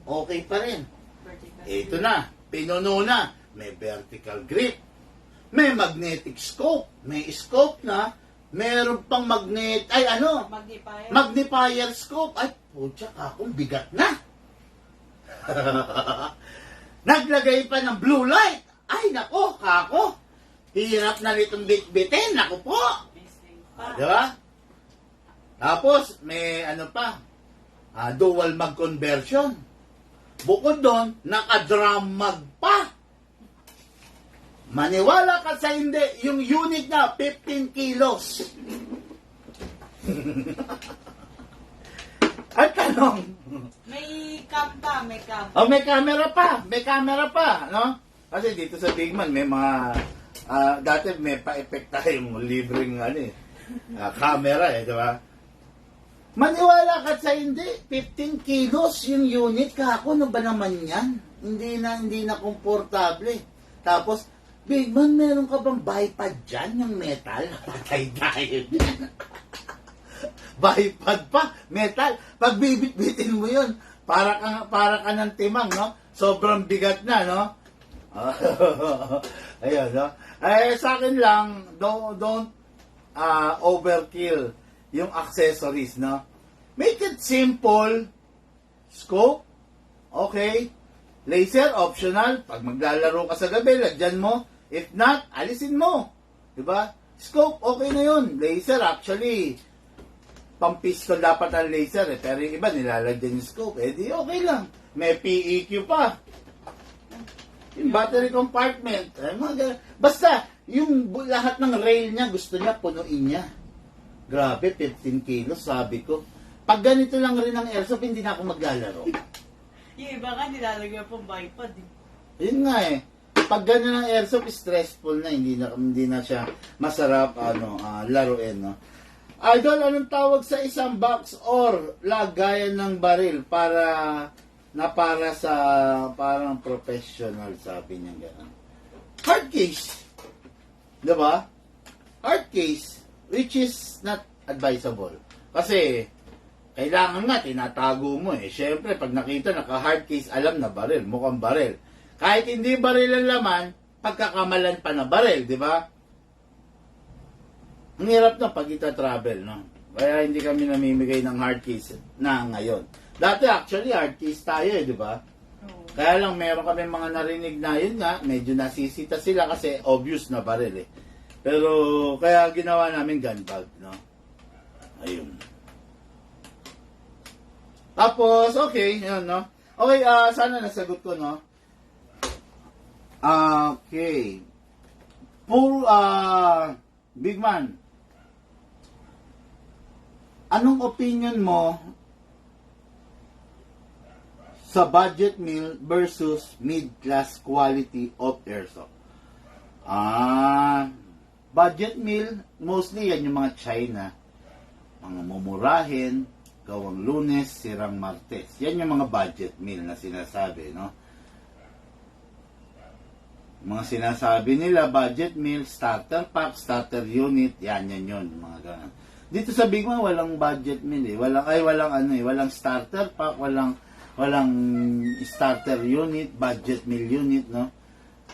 Okay pa rin. Vertical. Ito na, pinuno na. May vertical grip. May magnetic scope. May scope na. Meron pang Magnifier. magnifier scope. Ay, putya, akong bigat na. Naglagay pa ng blue light. Ay, nako, kako. Hirap na nitong bitbitin. Nako po. Diba? Tapos, may dual mag conversion. Bukod doon, naka-drum mag pa. Maniwala ka sa hindi, yung unit na 15 kilos. At tanong, May cam pa, may cam. may camera pa, no? Kasi dito sa Bigman, may mga, dati may pa-effect tayong libreng, camera, di ba? Maniwala ka sa hindi, 15 kilos yung unit, kako, ano ba naman yan? Hindi na komportable. Tapos, Bigman, meron ka bang bipod dyan, yung metal? Patay tayo dyan. Bipod pa, metal. Pag bibit-bitin mo yun, para ka ng timang, no? Sobrang bigat na, no? Ayun, no? Sa akin lang, don't overkill yung accessories, no? Make it simple. Scope, okay. Laser, optional. Pag maglalaro ka sa gabi, lagyan mo. If not, alisin mo. Diba? Scope, okay na yun. Laser, actually, pang-pistol dapat ang laser, Pero yung iba, nilalagyan yung scope. Di okay lang. May PEQ pa. Yung battery compartment. Basta, yung lahat ng rail niya, gusto niya, punuin niya. Grabe, 15 kilos, sabi ko. Pag ganito lang rin ang airsoft, hindi na ako maglalaro. Yung iba ka, nilalagyan pong bipod. Yun nga Pag ganyan ang airsoft, stressful na. Hindi na siya masarap, laruin, no? Idol, anong tawag sa isang box or lagayan ng baril para sa parang professional, sabi niya gano'n. Hard case. Diba? Hard case, which is not advisable. Kasi, kailangan nga, tinatago mo Siyempre, pag nakita, naka-hard case, alam na baril, mukhang baril. Kahit hindi baril ang laman, pagkakamalan pa na baril, di ba? Ang hirap na pag ita-travel, no? Kaya hindi kami namimigay ng hard case na ngayon. Dati actually, hard case tayo di ba? Kaya lang, meron kami mga narinig na yun nga, medyo nasisita sila kasi obvious na baril Pero, kaya ginawa namin gun bag, no? Ayun. Tapos, okay, yun, no? Okay, sana nasagot ko, no? Okay. Big Man, anong opinion mo sa budget meal versus mid-class quality of airsoft? Budget meal, mostly yan yung mga China. Mga mumurahin, gawang Lunes, sirang Martes. Yan yung mga budget meal na sinasabi, no? Mga sinasabi nila, budget meal, starter pack, starter unit, yan yun, mga ganun. Dito sa Big Man, walang budget meal walang starter pack, walang starter unit, budget meal unit, no?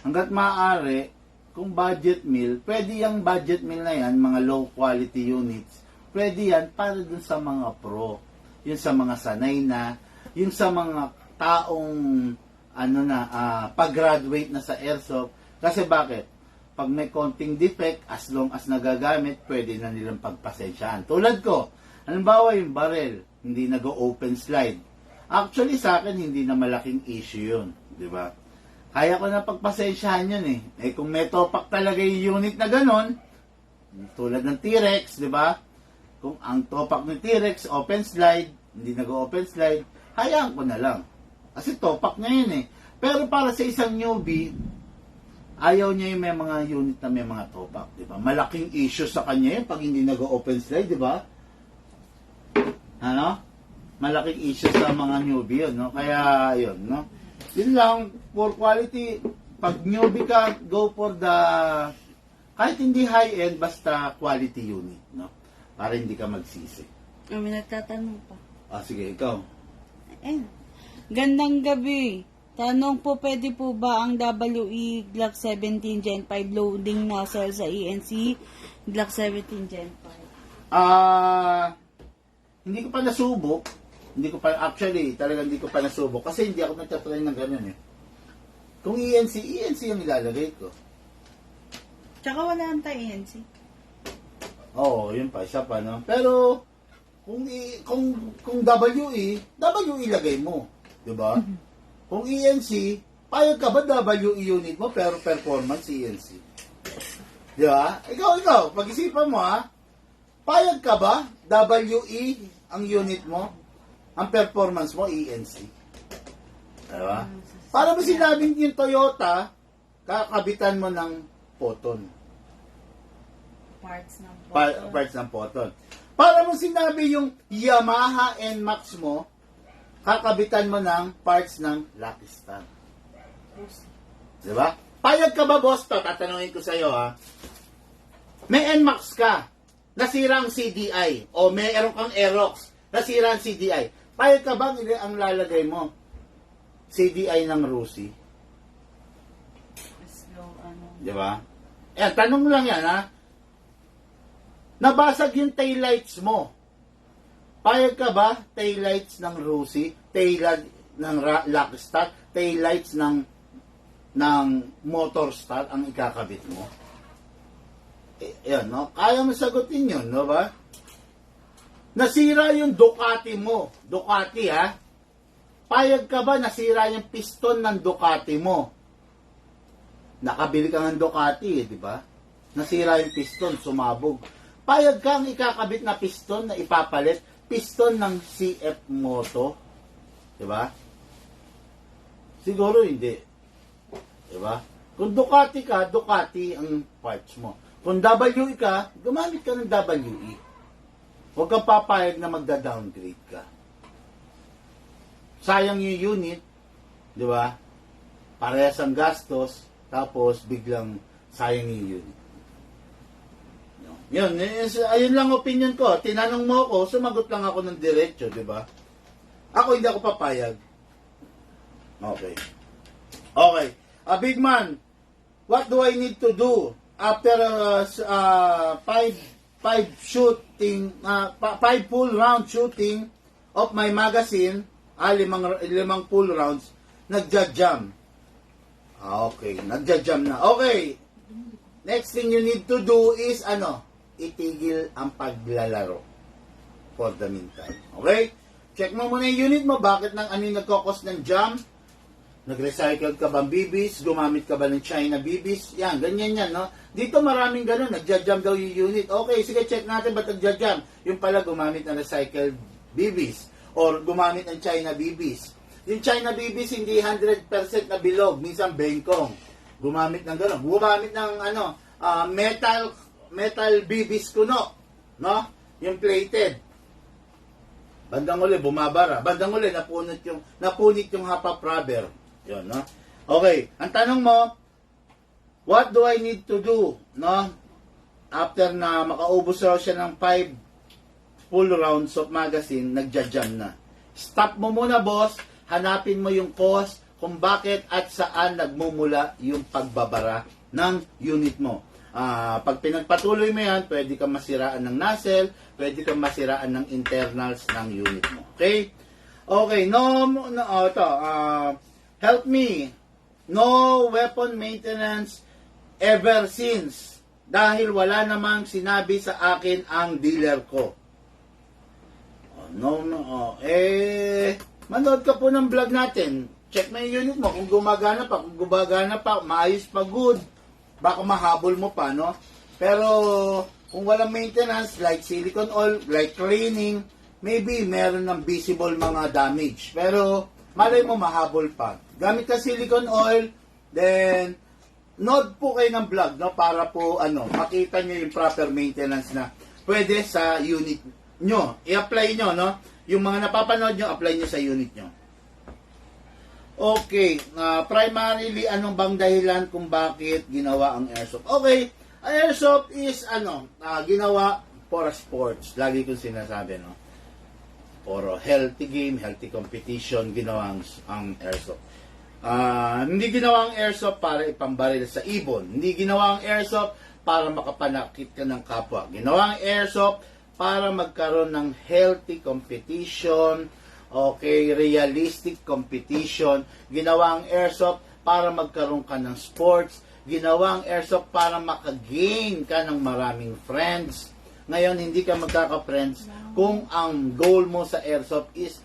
Hanggat maaari, kung budget meal, pwede yung budget meal na yan, mga low quality units, pwede yan para dun sa mga pro, yun sa mga sanay na, yun sa mga taong pag-graduate na sa airsoft. Kasi bakit? Pag may konting defect, as long as nagagamit, pwede na nilang pagpasensyaan. Tulad ko, halimbawa yung barrel, hindi nag-open slide. Actually, sa akin, hindi na malaking issue yun. Di ba? Kaya ko na pagpasensyahan yun kung may topak talaga yung unit na ganon, tulad ng T-Rex, di ba? Kung ang topak ng T-Rex, open slide, hindi nag-open slide, hayaan ko na lang. Kasi topak niya yun Pero para sa isang newbie, ayaw niya yung may mga unit na may mga topak, di ba? Malaking issue sa kanya yun pag hindi nag-open slide, di ba? Ano? Malaking issue sa mga newbie yun, no? Kaya, yun, no? Yun lang, for quality, pag newbie ka, go for the, kahit hindi high-end, basta quality unit, no? Para hindi ka magsisi. May nagtatanong pa. Sige, ikaw. Gandang gabi. Tanong po, pwede po ba ang WE Glock 17 Gen 5 loading nozzle sa ENC Glock 17 Gen 5? Hindi ko pa nasubok. Actually, talagang hindi ko pa nasubok. Kasi hindi ako nagtatry ng ganun eh. Kung ENC ang ilalagay ko. Tsaka wala ang ENC. Oo, yun pa, isa pa, no? Pero, kung WE lagay mo. Diba? Kung ENC, payag ka ba WE unit mo, pero performance ENC? Diba? Ikaw, pag-isipan mo ha, payag ka ba WE ang unit mo, ang performance mo ENC? Diba? Para ba sinabing yung Toyota, kakabitan mo ng Photon? Parts ng Photon. Para mo sinabi yung Yamaha NMAX mo, kakabitan mo ng parts ng Lucky Star. Diba? Payag ka ba, boss? Tatanungin ko sa'yo, ha? May NMAX ka, nasira ang CDI, o mayroon kang Aerox, nasira ang CDI. Payag ka ba ang lalagay mo? CDI ng Rusi. Diba? Yan, tanong lang yan, ha? Nabasag yung taillights mo. Payag ka ba? Taillights ng Rusi, taillight ng Lucky Star, taillights ng Motor Star ang ikakabit mo? Yan, no? Kaya mo sagutin yun, no ba? Nasira yung Ducati mo. Ducati, ha? Payag ka ba nasira yung piston ng Ducati mo? Nakabili ka ng Ducati, di ba? Nasira yung piston, sumabog. Payag ka ang ikakabit na piston na ipapalit, piston ng CF Moto. Diba? Siguro hindi. Diba? Kung Ducati ka, Ducati ang parts mo. Kung WE ka, gumamit ka ng WE. Huwag kang papayag na magda-downgrade ka. Sayang yung unit. Diba? Parehas ang gastos, tapos biglang sayang yung unit. Yun, ayun lang opinion ko. Tinanong mo ako, sumagot lang ako ng diretso, di ba? Ako hindi ako papayag. Okay. Big man, what do I need to do after 5 full round shooting of my magazine, limang full rounds, nagja-jam. Okay, nagja-jam na. Okay. Next thing you need to do is itigil ang paglalaro for the meantime. Okay? Check mo muna yung unit mo, bakit yung nagkakos ng jam? Nag-recycle ka ba ng BBs? Gumamit ka ba ng China BBs? Yan, ganyan yan, no? Dito maraming ganun, nagja-jam daw yung unit. Okay, sige, check natin ba't nagja-jam? Yung pala gumamit ng recycled BBs or gumamit ng China BBs. Yung China BBs hindi 100% na bilog, minsan bengkong. Gumamit ng gano'n. Gumamit ng metal BBs kuno, no? Yung plated. Bandang uli bumabara. Bandang uli napunit yung half rubber. 'Yon, no? Okay, ang tanong mo, what do I need to do, no? After na makaubos raw siya ng 5 full rounds of magazine, nagja-jam na. Stop mo muna, boss. Hanapin mo yung cause kung bakit at saan nagmumula yung pagbabara ng unit mo. Pag pinagpatuloy mo yan, pwede kang masiraan ng nozzle, pwede kang masiraan ng internals ng unit mo. Okay? Okay, help me. No weapon maintenance ever since. Dahil wala namang sinabi sa akin ang dealer ko. Manood ka po ng vlog natin. Check mo yung unit mo kung gumagana pa, maayos pa, good. Baka mahabol mo pa, no? Pero kung walang maintenance, like silicone oil, like cleaning, maybe meron ng visible mga damage. Pero malay mo mahabol pa. Gamit ka silicone oil, then nod po kayo ng vlog, no? Para po makita niyo yung proper maintenance na pwede sa unit nyo, i-apply nyo, no? Yung mga napapanood nyo, apply nyo sa unit nyo. Okay, primarily, anong bang dahilan kung bakit ginawa ang airsoft? Okay, ang airsoft is, ginawa for sports. Lagi kong sinasabi, no? For a healthy game, healthy competition, ginawa ang airsoft. Hindi ginawa ang airsoft para ipambaril sa ibon. Hindi ginawa ang airsoft para makapanakit ka ng kapwa. Ginawa ang airsoft para magkaroon ng healthy competition, okay, realistic competition. Ginawa ang airsoft para magkaroon ka ng sports. Ginawa ang airsoft para makagain ka ng maraming friends. Ngayon, hindi ka magkaka-friends kung ang goal mo sa airsoft is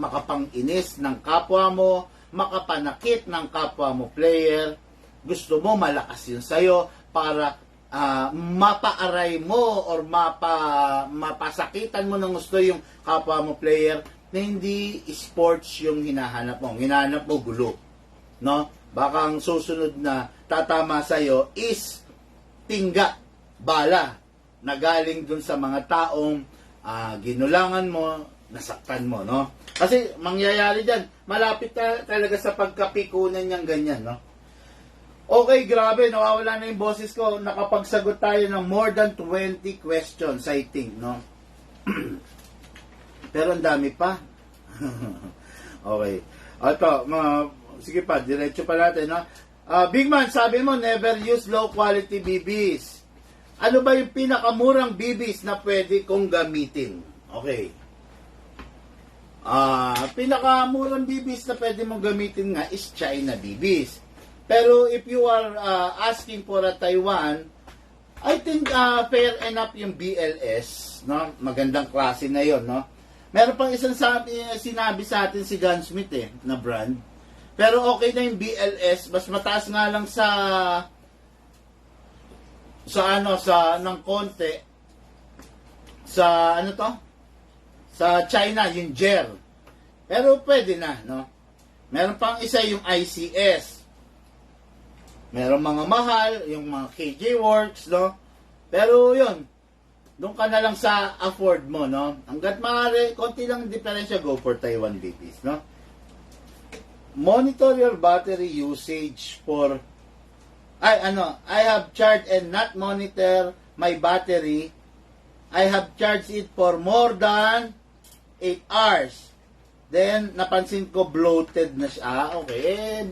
makapang-inis ng kapwa mo, makapanakit ng kapwa mo player. Gusto mo malakas yun sa'yo para mapaaray mo or mapasakitan mo ng gusto yung kapwa mo player na hindi sports yung hinahanap mo. Hinahanap mo gulo. No? Baka ang susunod na tatama sa'yo is tingga, bala, na galing dun sa mga taong ginulangan mo, nasaktan mo, no? Kasi mangyayari dyan, malapit talaga sa pagkapikunan niyang ganyan, no? Okay, grabe, nawawala na yung boses ko. Nakapagsagot tayo ng more than 20 questions, I think, no? Pero ang dami pa. Okay. Ito, sige pa, diretso pa natin, no? Big Man, sabi mo, never use low quality BBs. Ano ba yung pinakamurang BBs na pwede kong gamitin? Okay. Pinakamurang BBs na pwede mong gamitin nga is China BBs. Pero if you are asking for a Taiwan, I think fair enough yung BLS, no? Magandang klase na yon, no? Meron pang isang sinabi sa atin si Gunsmith na brand. Pero okay na yung BLS, mas mataas nga lang sa ng konti sa sa China yung GER. Pero pwede na, no? Meron pang isa yung ICS. Meron mga mahal, yung mga KJ Works, no? Pero yun, doon ka na lang sa afford mo, no? Hanggat maaari, konti lang diferensya, go for Taiwan BBs, no? Monitor your battery usage for I have charged and not monitor my battery. I have charged it for more than 8 hours. Then, napansin ko bloated na siya. Okay.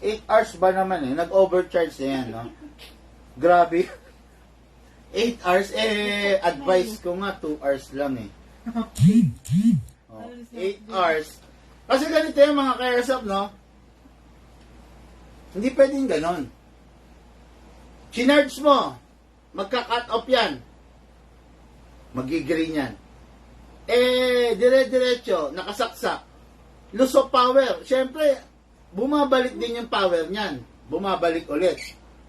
8 hours ba naman eh? Nag-overcharge na yan, no? Grabe. 8 hours, advice ko nga 2 hours lang eh. 8 hours. Kasi ganito yung mga ka-airsoft, no? Hindi pwedeng ganon. Chinarge mo, magka-cut off yan. Magigreen yan. Dire-diretso, nakasaksak. Loss of power. Siyempre, bumabalik din yung power niyan. Bumabalik ulit.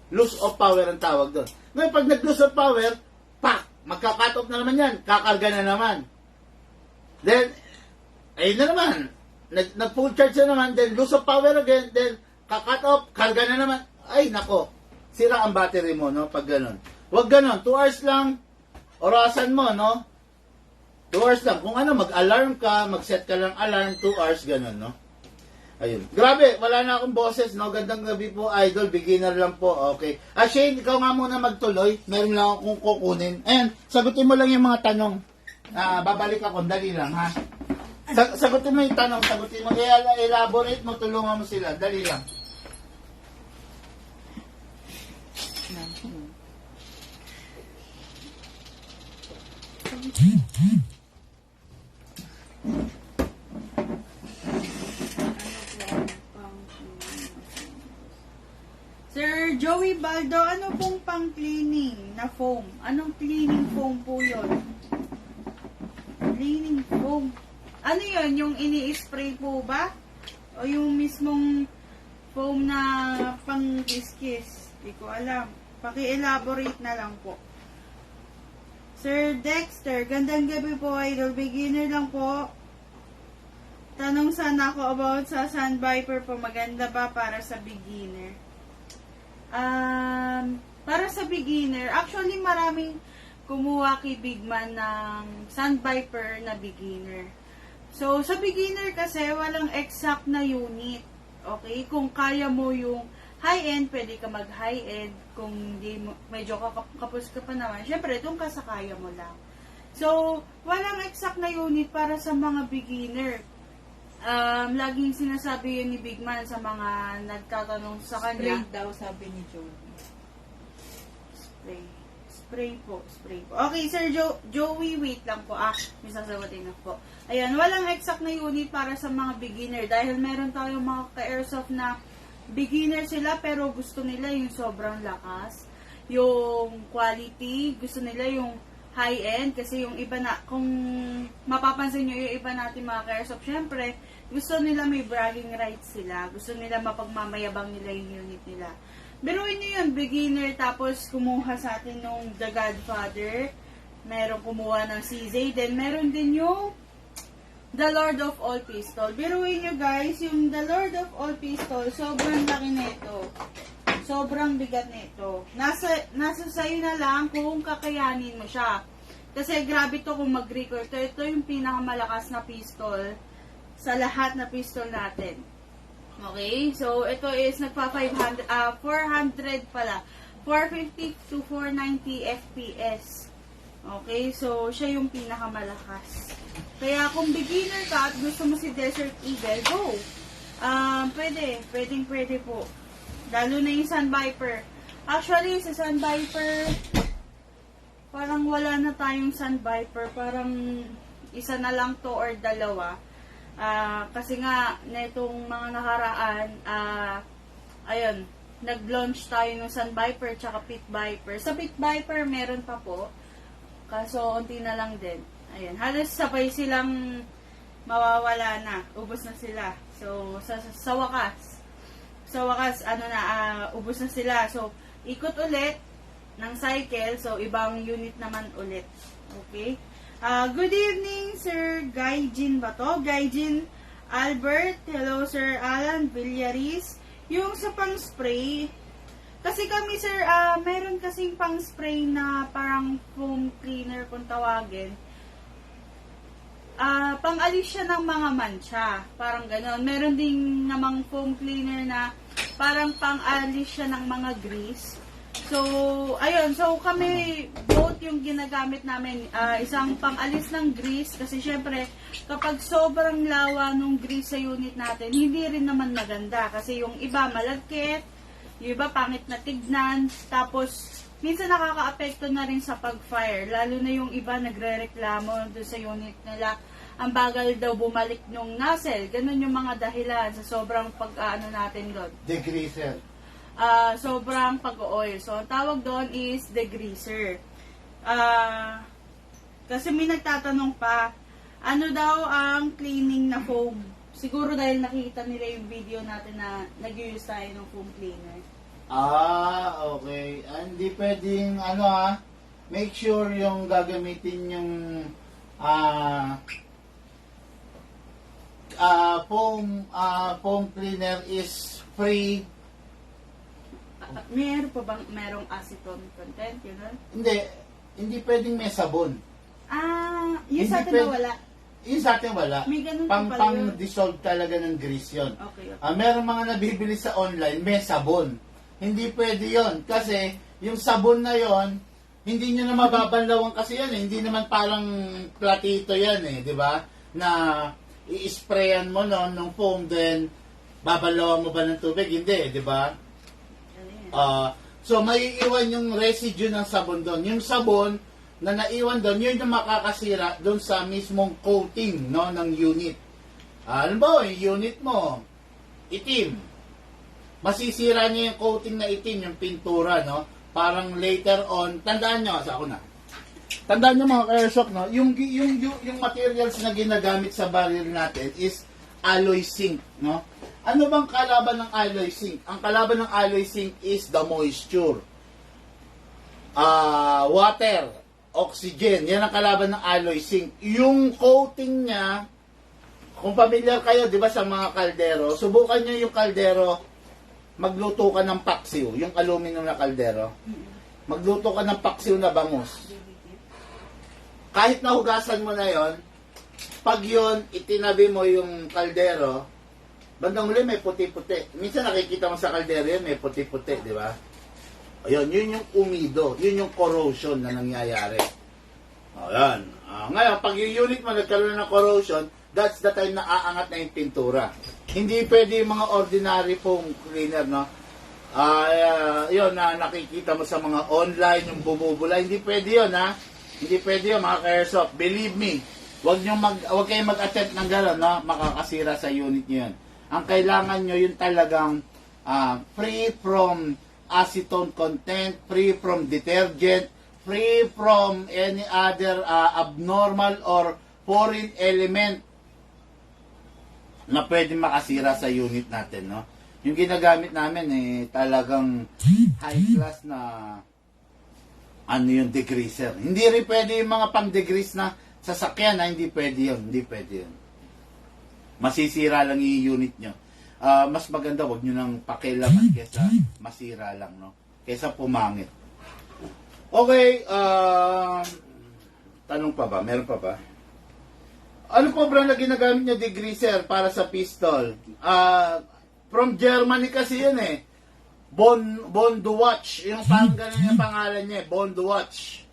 Loss of power ang tawag doon. Ngayon, pag nag-loss of power, pak! Magka-cut off na naman yan. Kakarga na naman. Then, ayun na naman. Nag-full charge na naman. Then, loss of power again. Then, ka-cut off, karga na naman. Ay, nako. Sira ang battery mo, no? Pag ganon. Huwag ganon. 2 hours lang. Orasan mo, no? 2 hours lang. Kung ano, mag-alarm ka, mag-set ka lang alarm, 2 hours, ganon, no? Ayun. Grabe, wala na akong boses, no? Gandang gabi po, idol. Beginner lang po. Okay. Shane, ikaw nga muna magtuloy. Meron lang akong kukunin. Ayan, sagutin mo lang yung mga tanong. Babalik ako. Dali lang, ha? Sagutin mo yung tanong. Sagutin mo. Elaborate mo. Tulungan mo sila. Dali lang. Sir Joey Baldo, ano pong pang-cleaning na foam? Anong cleaning foam po yun? Cleaning foam. Ano yun? Yung ini-spray po ba? O yung mismong foam na pang-kiss-kiss? Di ko alam. Paki-elaborate na lang po. Sir Dexter, gandang gabi po, idol. Beginner lang po. Tanong sana ako about sa Sun Viper po. Maganda ba para sa beginner? Para sa beginner, actually maraming kumuha kay Bigman ng Sun Viper na beginner. So, sa beginner kasi, walang exact na unit. Okay? Kung kaya mo yung high-end, pwede ka mag-high-end. Kung hindi mo, medyo kapos ka pa naman, syempre, doon ka sa kaya mo lang. So, walang exact na unit para sa mga beginner. Laging sinasabi yun ni Bigman sa mga nagtatanong sa kanya. Spray daw, sabi ni Joey. Spray po. Okay, Sir Joey, wait lang po. May sasagutin na po. Ayan, walang exact na unit para sa mga beginner. Dahil meron tayong mga ka-airsoft na beginner sila, pero gusto nila yung sobrang lakas. Yung quality, gusto nila yung high-end. Kasi yung iba na, kung mapapansin nyo yung iba natin mga ka-airsoft, syempre, gusto nila may bragging rights sila. Gusto nila mapagmamayabang nila yung unit nila. Biruin nyo yun, beginner, tapos kumuha sa atin nung The Godfather. Meron kumuha ng CZ. Then, meron din yung The Lord of All Pistol. Biruin nyo guys, yung The Lord of All Pistol, sobrang laki nito. Sobrang bigat nito. Nasa sayo na lang kung kakayanin mo siya. Kasi grabe to kung mag-record. Ito yung pinakamalakas na pistol sa lahat na pistol natin. Okay, so ito is nagpa 400 pala. 450 to 490 FPS. Okay, so siya yung pinakamalakas. Kaya kung beginner ka at gusto mo si Desert Eagle, go! Pwede po. Lalo na yung Sun Viper. Actually, sa Sun Viper, parang wala na tayong Sun Viper. Parang isa na lang to or dalawa. Kasi nga, netong mga nakaraan, ayun, nag-launch tayo ng Sun Viper tsaka Pit Viper. Sa Pit Viper, meron pa po. Kaso, unti na lang din. Ayun, halos sabay silang mawawala na. Ubos na sila. So, sa wakas, ubos na sila. So, ikot ulit ng cycle. So, ibang unit naman ulit. Okay? Good evening, Sir Gaijin ba to? Gaijin Albert. Hello, Sir Alan Villaris. Yung sa pang-spray, kasi kami, Sir, meron kasing pang-spray na parang foam cleaner kung tawagin. Pang-alis siya ng mga mancha. Parang gano'n. Meron din namang foam cleaner na parang pang-alis siya ng mga grease. So, ayun. So, kami, both yung ginagamit namin. Isang pang-alis ng grease. Kasi, syempre, kapag sobrang lawa nung grease sa unit natin, hindi rin naman maganda. Kasi yung iba malagkit, yung iba pangit na tignan. Tapos, minsan nakaka-apekto na rin sa pag-fire. Lalo na yung iba nagre-reklamo doon sa unit nila. Ang bagal daw bumalik nung nozzle. Ganun yung mga dahilan sa sobrang pag-ano natin doon. Degreaser. Sobrang pag-oil. So, ang tawag doon is degreaser. Kasi may nagtatanong pa, ano daw ang cleaning na foam? Siguro dahil nakita nila yung video natin na nag-use tayo ng foam cleaner. Okay. Hindi pwedeng, make sure yung gagamitin yung foam cleaner is free. Meron pa bang merong acetone content? Yun? Hindi pwedeng may sabon. Yung sa atin na wala. Yung sa atin wala. May ganun pa pala yun. Pang-dissolve talaga ng grease yun. Okay. Meron mga nabibili sa online, may sabon. Hindi pwede yon kasi yung sabon na yon hindi nyo na mababanlawan kasi yan eh. Hindi naman parang platito yan eh, di ba? Na i-sprayan mo ng foam, then babanlawan mo ba ng tubig? Hindi, di ba? So, may iwan yung residue ng sabon doon. Yung sabon na naiwan doon, yun yung makakasira doon sa mismong coating ng unit. Alam mo, yung unit mo, itim. Masisira niya yung coating na itim, yung pintura, no? Parang later on, tandaan nyo, tandaan nyo mga ka-airsoft, no? Yung materials na ginagamit sa barrel natin is alloy zinc, no? Ano bang kalaban ng alloy zinc? Ang kalaban ng alloy zinc is the moisture. Water, oxygen, yan ang kalaban ng alloy zinc. Yung coating niya, kung familiar kayo, di ba, sa mga kaldero, subukan nyo yung kaldero, magluto ka ng paksiw, yung aluminum na kaldero. Magluto ka ng paksiw na bangus. kahit nahugasan mo na yon, pag yun, itinabi mo yung kaldero, bandang huli may puti-puti. Minsan nakikita mo sa kaldero yun, may puti-puti, di ba? Ayun, yun yung umido, yun yung corrosion na nangyayari. Ayan. Ngayon, pag yung unit mo nagkaroon ng corrosion, that's the time na aangat na yung pintura. Hindi pwede yung mga ordinary foam cleaner, no? Yun na nakikita mo sa mga online, yung bumubula. Hindi pwede yun, ha? Hindi pwede yun, mga ka-airsoft. Believe me, huwag kayong mag-attempt ng gano'n, no? Makakasira sa unit nyo yun. Ang kailangan nyo yun talagang free from acetone content, free from detergent, free from any other abnormal or foreign element na pwede makasira sa unit natin, no? Yung ginagamit namin talagang high class na yung degreaser. Hindi rin pwede yung mga pang-degrease na sasakyan, hindi pwede yun. Hindi pwede yun. Masisira lang yung unit nyo. Mas maganda, wag nyo nang pakilaman kesa masira lang, no? Kesa pumangit. Okay, tanong pa ba? Meron pa ba? Ano po brand na ginagamit nyo degreaser para sa pistol? From Germany kasi yun eh. Bonduwatch. Yung parang ganun yung pangalan niya eh. Bonduwatch.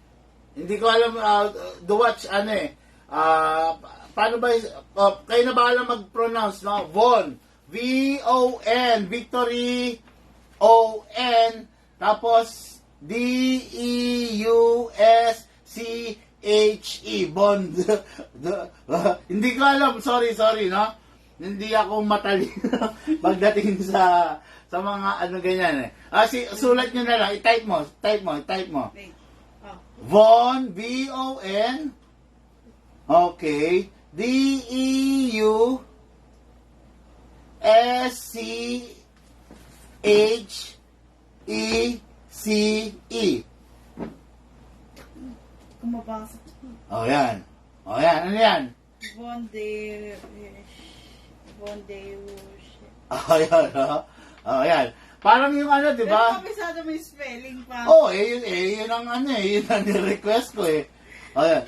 Hindi ko alam, Duwatch ano eh. Paano ba, kayo na bahala mag-pronounce, no? Von. V-O-N. Victory. O-N. Tapos, D-E-U-S-C-H-E. Bond. Hindi ko alam. Sorry, no? Hindi ako matalino pagdating sa mga ano ganyan eh. Sulat nyo na lang. I-type mo. Wait. Von, V-O-N. Okay. D-E-U-S-C-H-E-C-E. Kumabasa. Oh, yan. Ano yan? Yan. Parang yung ano, di ba? Pero kabisado may spelling pa. Yun ang yun ang request ko eh. Ayan.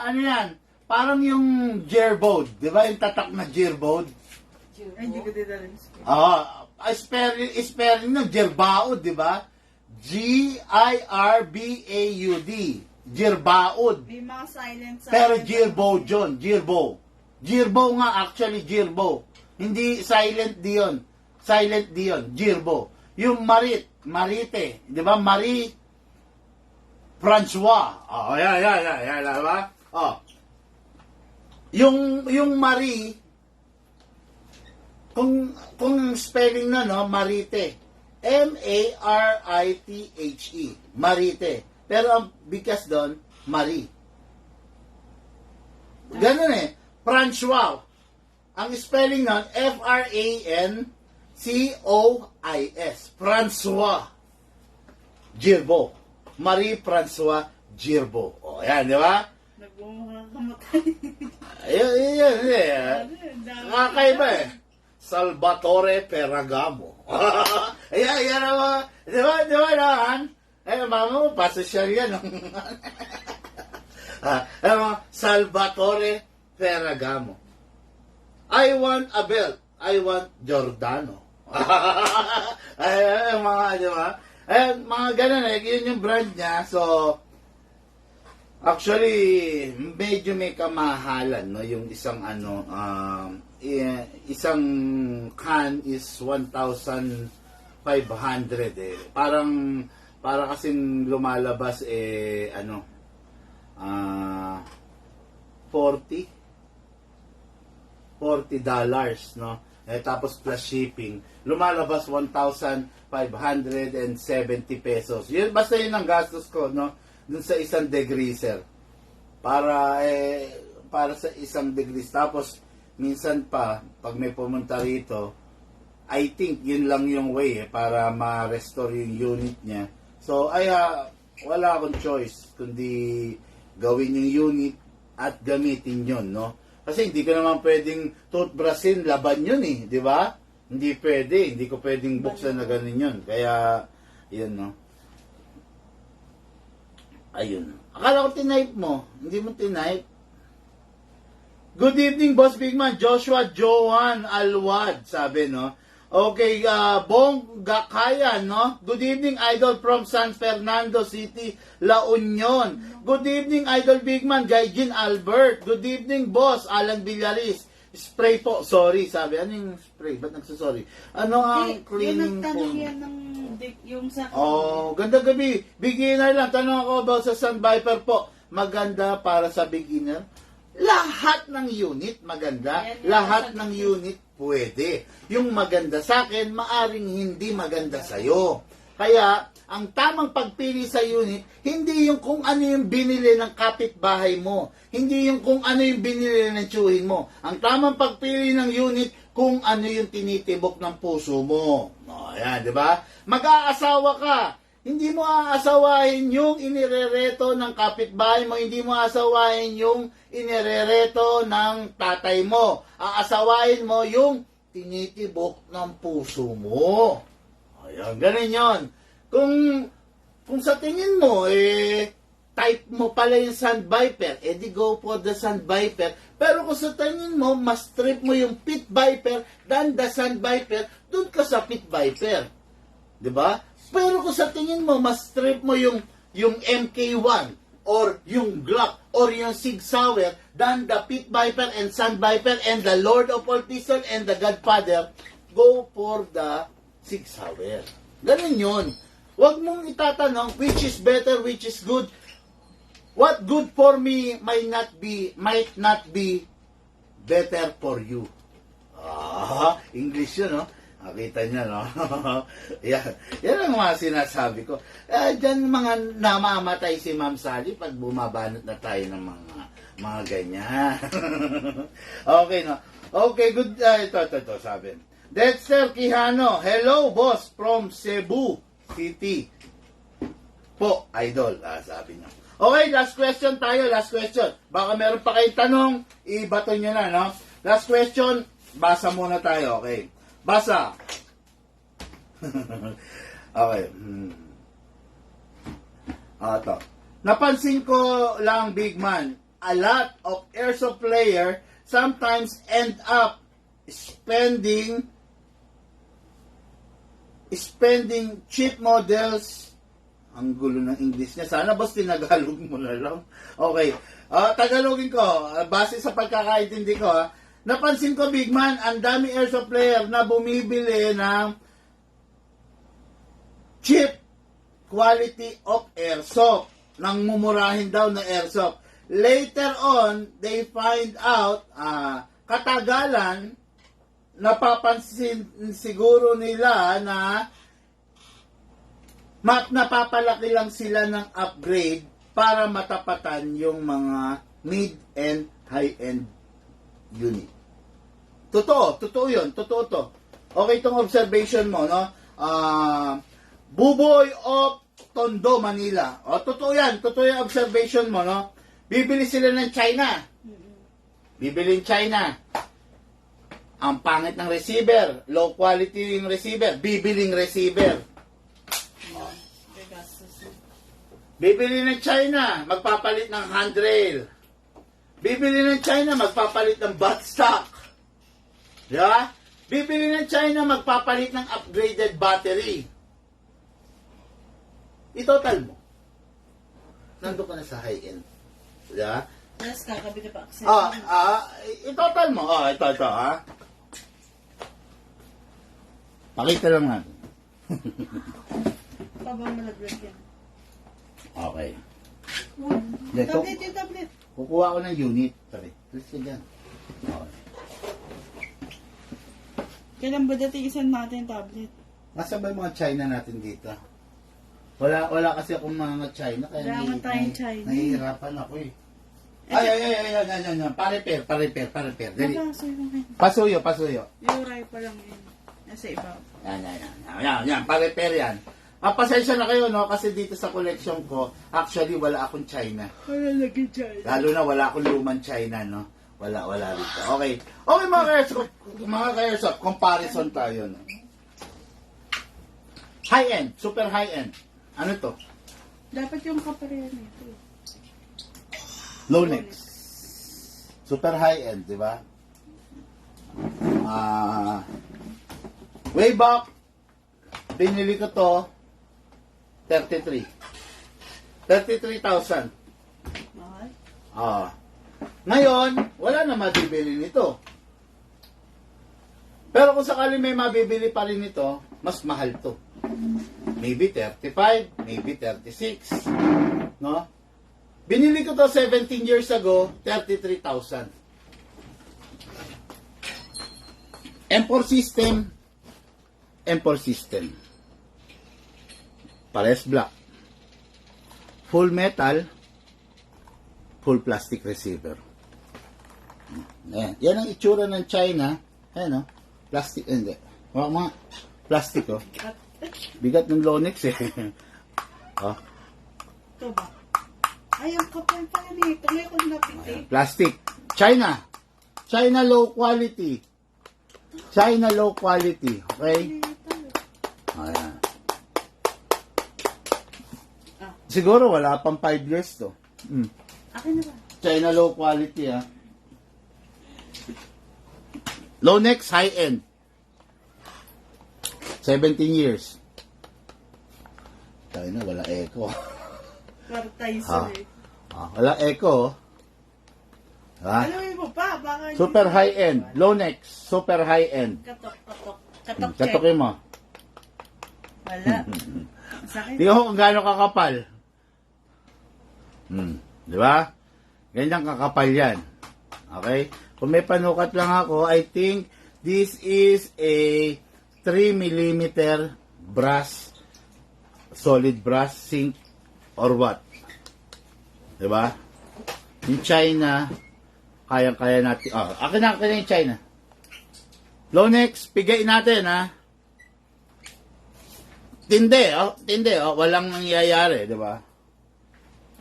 Ano yan? Parang yung gearboard, di ba? Yung tatak na gearboard. Ay, hindi ko din alam yung spelling. Spelling ng gearbaud, di ba? G-I-R-B-A-U-D. Gearbaud. May mga silent. Pero gearbow yun. Gearbow nga actually, gearbow. Hindi silent di yun. Gearbow. Yung Marite. Di ba? Marie Francois. Yan. Diba? Yung Marie, kung spelling na, no? Marite. M-A-R-I-T-H-E. Marite. Pero ang bigas doon, Marie. Ganun eh. Francois. Ang spelling nun, F-R-A-N-C-O-I-S. Francois Girbo. Marie Francois Girbo. O, yan, di ba? Nagmumakamatay. Yan. Nakakaiba eh. Salvatore Ferragamo. Yan naman. Di ba naman? Mama mo, pasosyal yan. Salvatore Ferragamo. I want a belt. I want Giordano. Mga, di ba? Mga ganun eh. Yun yung brand niya. So, actually, medyo may kamahalan, no? Yung isang isang can is 1,500 eh. Para kasing lumalabas $40, no? Tapos plus shipping, lumalabas 1,570 pesos. Yun, basta yun ang gastos ko, no? Dun sa isang degreaser. Para sa isang degreaser. Tapos, minsan pa, pag may pumunta rito, I think yun lang yung way para ma-restore yung unit niya. So, wala akong choice kundi gawin yung unit at gamitin yun, no? Kasi hindi ko naman pwedeng toothbrushin, laban yun eh, di ba? Hindi pwede, hindi ko pwedeng buksan na ganun yun. Kaya, yun, no? Ayun. Akala ko tinype mo. Hindi mo tinype. Good evening, Boss Big Man. Joshua Johan Alwad, sabi, no? Okay, Bong Gakayan, no? Good evening, Idol from San Fernando City, La Union. Good evening, Idol Big Man, Gaijin Albert. Good evening, Boss Alan Villaris. Spray po. Sorry, sabi. Ano yung spray? Ba't nagsasorry? Ano ang cleaning Yung nagtanong po? yan ng yung sa... Oh, ganda gabi. Beginner lang. Tanong ako about sa Sun Viper po. Maganda para sa beginner? Lahat ng unit maganda. Yan, Lahat yan. ng unit pwede. Yung maganda sa akin, maaring hindi maganda sa'yo. Kaya, ang tamang pagpili sa unit, hindi yung kung ano yung binili ng kapitbahay mo. Hindi yung kung ano yung binili ng tiyuhin mo. Ang tamang pagpili ng unit, kung ano yung tinitibok ng puso mo. O, yan, di ba? Mag-aasawa ka. Hindi mo aasawahin yung inirereto ng kapitbahay mo. Hindi mo aasawahin yung inirereto ng tatay mo. Aasawahin mo yung tinitibok ng puso mo. Ayan, ganun yun. Kung sa tingin mo, type mo pala yung Sun Viper, di go for the Sun Viper. Pero kung sa tingin mo, mas trip mo yung Pit Viper than the Sun Viper, dun ka sa Pit Viper. Diba? Pero kung sa tingin mo, mas trip mo yung MK1 or yung Glock or yung Sig Sauer than the Pit Viper and Sun Viper and the Lord of all Pistol and the Godfather, go for the Sig Sauer. Ganun yun. Huwag mong itatanong which is better, which is good. What good for me might not be better for you. English yun, no? Nakita niya, no? Yan ang mga sinasabi ko. Diyan mga namamatay si Ma'am Sally pag bumabanot na tayo ng mga ganyan. Okay, no? Okay, good. Ito, sabi. Dexter Quijano, hello, boss, from Cebu City. Po, idol, sabi niya. Okay, last question tayo, last question. Baka meron pa kayong tanong, ibato nyo na, no? Last question, basa muna tayo, okay? Basa. Okay. Ito. Napansin ko lang, Big Man, a lot of airsoft player sometimes end up spending cheap models. Ang gulo ng English niya. Sana boss, tinagalog mo na lang. Okay. Tagalogin ko. Base sa pagkakaintindi ko, napansin ko, Big Man, ang dami airsoft player na bumibili ng cheap quality of airsoft. Nang mumurahin daw na airsoft. Later on, they find out, katagalan, napapansin siguro nila na napapalaki lang sila ng upgrade para matapatan yung mga mid and high-end unit. Totoo yun, totoo to. Okay, itong observation mo, no? Buboy of Tondo, Manila. Totoo yan, totoo yung observation mo, no? Bibili sila ng China. Bibili ng China. Ang pangit ng receiver, low quality yung receiver, bibiling receiver. Bibili ng China, magpapalit ng handrail. Bibili ng China, magpapalit ng butt stock. Diba? Bibili ng China, magpapalit ng upgraded battery. I-total mo. Nandun ka na sa high-end. Diba? Yes, kakabit na pa access. I-total mo. Ito, ha? Pakita lang natin. Pabang malaglag yan. Okay. Tablet yung tablet. Kukuha ko ng unit. Sorry. Please ka dyan. Okay. Kailan ba dati isan natin yung tablet? Masa ba yung mga China natin dito? Wala kasi akong mga China. Kaya Wala man tayong China. Nahihirapan ako eh. Yan. Pa-repair. Dali. Pasuyo. Yung pa lang yun. Nasa iba. Yan. Pa-repair yan. Pasensya na kayo, no? Kasi dito sa collection ko, actually, wala akong China. Wala lagi China. Lalo na wala akong lumang China, no? Wala dito. Okay, mga ka-airsoft, comparison tayo, no? High-end, super high-end. Ano to? Dapat yung kaparehan nito. Lonex. Super high-end, di ba? Way back, binili ko to, 33. 33,000. Okay. Ngayon, wala na mabibili nito. Pero kung sakali may mabibili pa rin ito, mas mahal to. Maybe 35, maybe 36. No? Binili ko to 17 years ago, 33,000. M4 system. Pares black. Full metal, full plastic receiver. Ayan. Yan ang itsura ng China. Ayan, oh. Plastic, hindi. Mga plastic, oh. Bigat ng Lonex, eh. Oh. Ito ba? Ay, ang kapal pala nito. Ngayon ko napiti. Plastic. China. China low quality. China low quality. Okay? Ayan. Siguro wala pang 5 years to. Akin na ba? China low quality, ah. Lonex high-end. 17 years. China, wala echo. Quartizer eh. Wala echo. Ha? Alam mo pa, baka Super high-end. Lonex. Super high-end. Katok. Katok check. Katukin mo. Wala. Sakit. Tingnan ko kung gaano kakapal. Di ba? Ganyan kakapal yan. Okay? Kung may panukat lang ako, I think this is a 3 mm brass, solid brass sink or what. Di ba? Yung China, kayang-kaya natin. Akin na yung China. Lonex, pigain natin, ha? Tindi, walang nangyayari, di ba?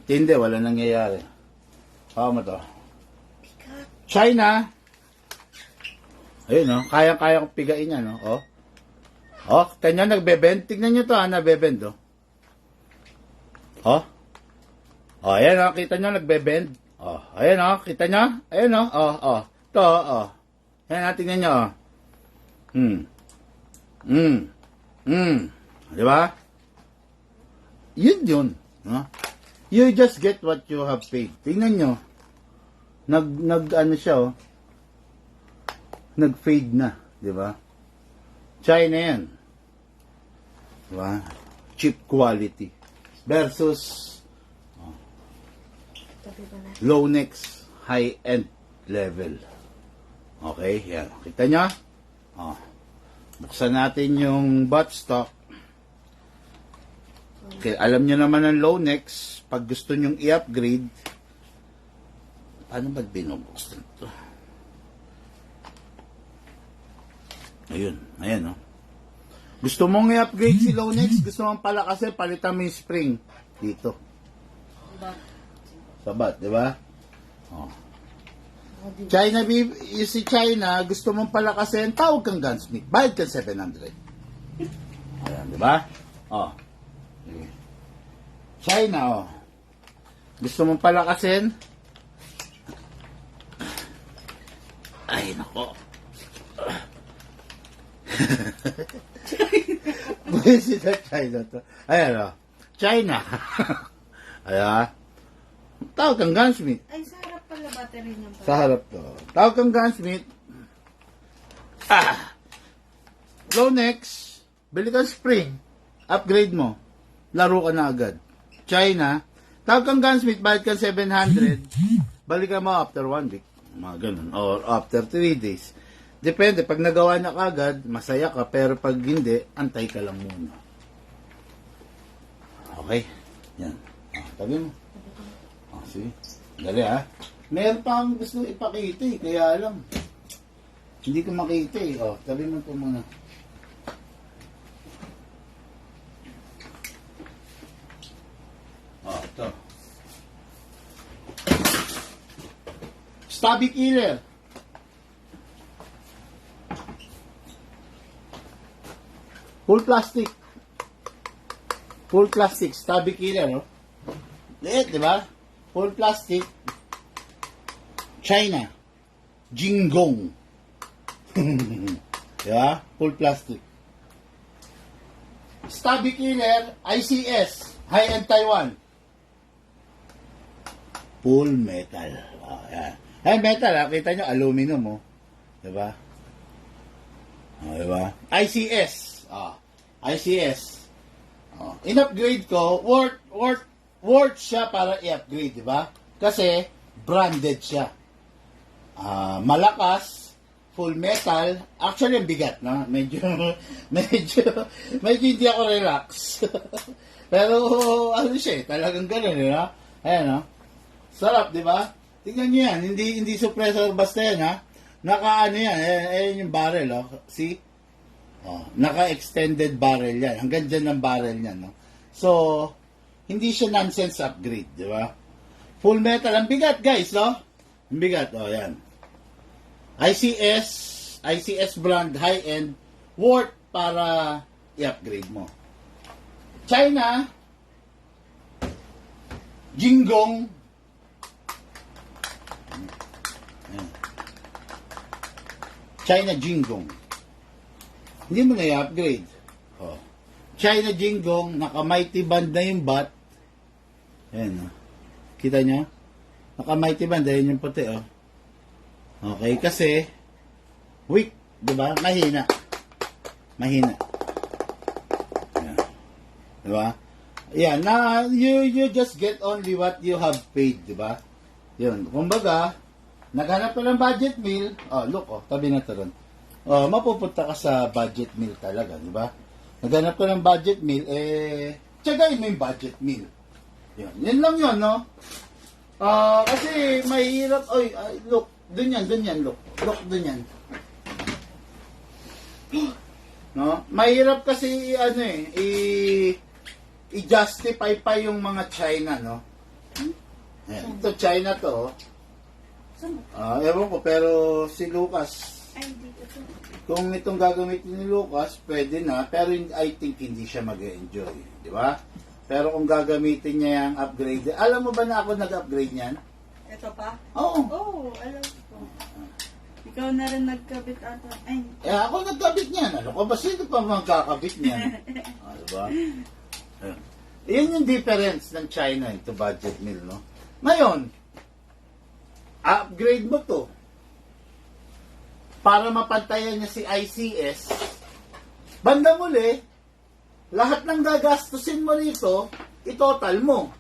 Tindi, walang nangyayari. Mo to. China, ayun, kaya-kaya kong pigain yan, kanya nagbebend. Tignan nyo to, nabebend, ayan, kita nyo, nagbebend. Ayan, kita nyo? Ayan, ito, ayan, tignan nyo, di ba? Yun. You just get what you have paid. Tingnan nyo. Ano siya, nag-fade na, di ba? China yan. Di ba? Cheap quality. Versus Lonex high-end level. Okay, yan. Kita nyo? Buksan natin yung buttstock. Okay, alam nyo naman ang Lonex, pag gusto nyong i-upgrade, paano ba binubuksan ito? Ayan, Gusto mong i-upgrade si Lonex, gusto mong palakasin, palitan mo yung spring. Dito. Sa bat, di ba? China, si China, gusto mong palakasin, tawag kang gunsmith, bayad kang 700. Ayan, di ba? China, gusto mong palakasin, ay, nako. Buwisit na China to. Ayan, China. Ayan. Tawag kang gunsmith. Ay, sa harap pala battery niya pala. Sa harap to. Tawag kang gunsmith. Lonex, bili kang spring. Upgrade mo. Laro ka na agad. China, tawag kang gunsmith, bayad kang 700. Balikan mo after 1 week. Mga ganun. Or after 3 days. Depende. Pag nagawa na kagad, masaya ka. Pero pag hindi, antay ka lang muna. Okay? Yan. Tabi mo. Sige. Dali, meron pa akong gusto ipakita, kaya lang. Hindi ko makita, tabi mo po muna. Ito. Stubby killer. Full plastic. Stubby killer, Liit, di ba? Full plastic. China. Jinggong. Di ba? Full plastic. Stubby Killer, ICS. High-end Taiwan. Full metal. Oh, yan. Ay, metal, ha? Kita nyo, aluminum, oh. Di ba? Oh, di ba? ICS. Oh, ICS. Oh, in-upgrade ko, worth siya para i-upgrade, di ba? Kasi, branded siya. Malakas, full metal. Actually, ang bigat, no? Medyo hindi ako relax. Pero, ano siya, talagang ganun, di ba? Ayan, no? Sarap, di ba? Tingnan nyo yan, hindi suppressor basta yan, ha? Naka-ano yan, ayan yung barrel, oh. See? Oh, naka-extended barrel yan. Hanggang dyan ang barrel niyan, no? So, hindi siya nonsense upgrade, di ba? Full metal. Ang bigat, guys, no? Ang bigat, oh, yan. ICS brand, high-end, worth para i-upgrade mo. China, Jinggong, China Jinggong. Hindi mo na i-upgrade. Oh. China Jinggong, naka-mighty band na yung bat. Ayan, oh. Kita nyo? Naka-mighty band, ayan yung puti, oh. Okay, kasi, weak, di ba? Mahina. Mahina. Ayan. Di ba? Yan, na, you just get only what you have paid, di ba? Yun, kumbaga, naghanap ka ng budget meal, oh, look, oh, tabi na ito ron. Oh, mapupunta ka sa budget meal talaga, di ba? Naghanap ka ng budget meal, tsagain mo yung budget meal. Yan lang yun, no? Kasi mahirap, oy, look, dun yan, look, dun yan. No? Mahirap kasi, i-justify pa yung mga China, no? Ayan, ito, China to, ewan ko, pero si Lucas, kung itong gagamitin ni Lucas, pwede na, pero I think hindi siya mag-enjoy, di ba? Pero kung gagamitin niya yung upgrade, alam mo ba na ako nag-upgrade niyan? Ito pa? Oo. Oo, alam ko. Ikaw na rin nagkabit ata. Ay. Ako nagkabit niyan. Ano ko ba? Sino pa magkakabit niyan? Diba? Yan yung difference ng China to budget meal, no? Ngayon, upgrade mo to para mapantayan niya si ICS. Banda muli, lahat ng gagastusin mo rito, itotal mo.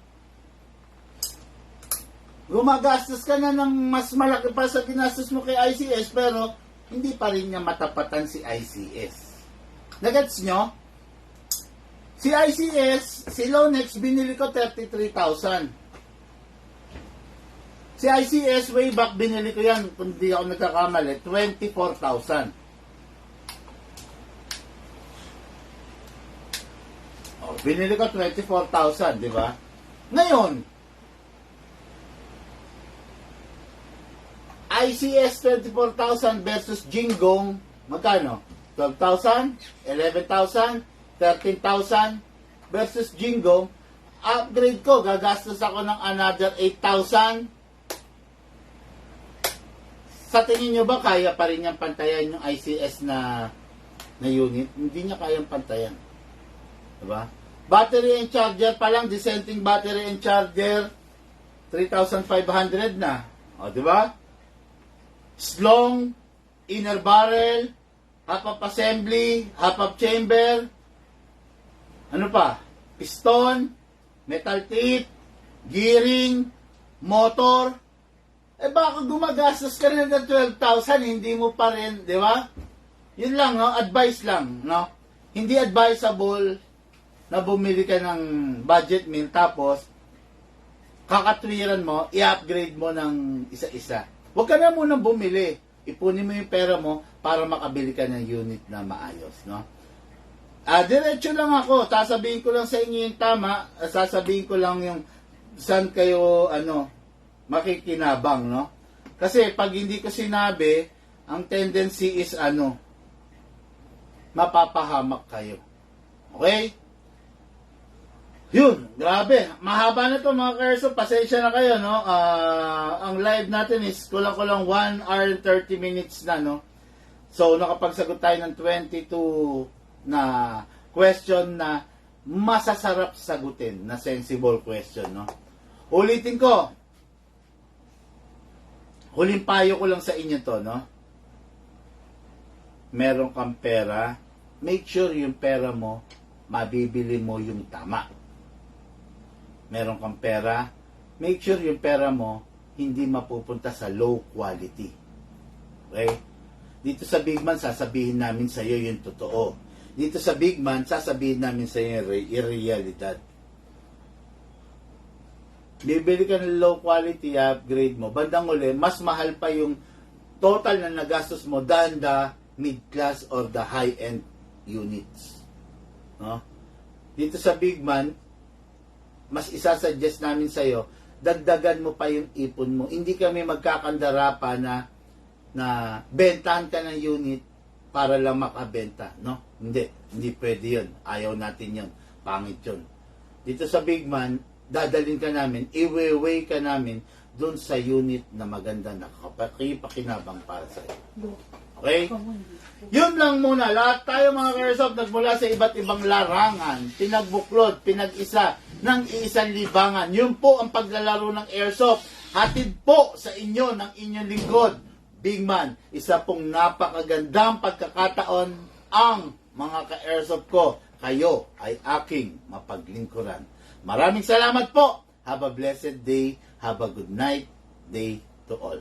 Gumagastos ka na ng mas malaki pa sa ginastos mo kay ICS, pero hindi pa rin niya matapatan si ICS. Nagets nyo? Si ICS, si Lonex, binili ko 33,000. Si ICS, way back, binili ko yan, kung di ako nagkakamali, 24,000. Binili ko 24,000, di ba? Ngayon, ICS 24,000 versus Jinggong, magkano? 12,000, 11,000, 13,000 versus Jinggong. Upgrade ko, gagastos ako ng another 8,000. Sa tingin nyo ba kaya pa rin niyang pantayan yung ICS na unit? Hindi niya kayang pantayan. Diba? Battery and charger pa lang, dissenting battery and charger, 3,500 na. O, diba? Slong, inner barrel, half-up assembly, half-up chamber, ano pa? Piston, metal teeth, gearing, motor. Baka gumagastos ka rin ng 12,000, hindi mo pa rin, di ba? Yun lang, no? Advice lang, no? Hindi advisable na bumili ka ng budget meal tapos kakatwiran mo, i-upgrade mo ng isa-isa. Huwag ka na munang bumili. Ipunin mo yung pera mo para makabili ka ng unit na maayos, no? Diretso lang ako. Sasabihin ko lang sa inyo yung tama. Sasabihin ko lang yung saan kayo, makikinabang, no? Kasi pag hindi ko sinabi, ang tendency is, mapapahamak kayo. Okay? Yun, grabe. Mahaba na to mga ka-airsoft. Pasensya na kayo, no? Ang live natin is kulang-kulang 1 hour and 30 minutes na, no? So, nakapagsagot tayo ng 22 na question na masasarap sagutin, na sensible question, no? Ulitin ko. Huling payo ko lang sa inyo to, no? Meron kang pera, make sure yung pera mo, mabibili mo yung tama. Meron kang pera, make sure yung pera mo hindi mapupunta sa low quality. Okay? Dito sa Big Man, sasabihin namin sa iyo yung totoo. Dito sa Big Man, sasabihin namin sa iyo yung realidad. Bibili ka ng low quality, upgrade mo. Bandang uli, mas mahal pa yung total na nagastos mo than the mid-class or the high-end units. No? Dito sa Big Man, mas isasuggest namin sa iyo, dagdagan mo pa yung ipon mo. Hindi kami magkakandara pa na bentahan ka ng unit para lang makabenta, no? Hindi pwede yun. Ayaw natin yun. Pangit yun. Dito sa Big Man, dadalhin ka namin, iwe-weigh ka namin doon sa unit na maganda na pakinabang para sa iyo. Okay? Yun lang muna. Lahat tayo mga ka-airsoft nagmula sa iba't ibang larangan, pinagbuklod, pinag-isa ng iisang libangan. Yun po ang paglalaro ng airsoft. Hatid po sa inyo ng inyong lingkod, Big Man. Isa pong napakagandang pagkakataon ang mga ka-airsoft ko. Kayo ay aking mapaglingkuran. Maraming salamat po. Have a blessed day. Have a good night day to all.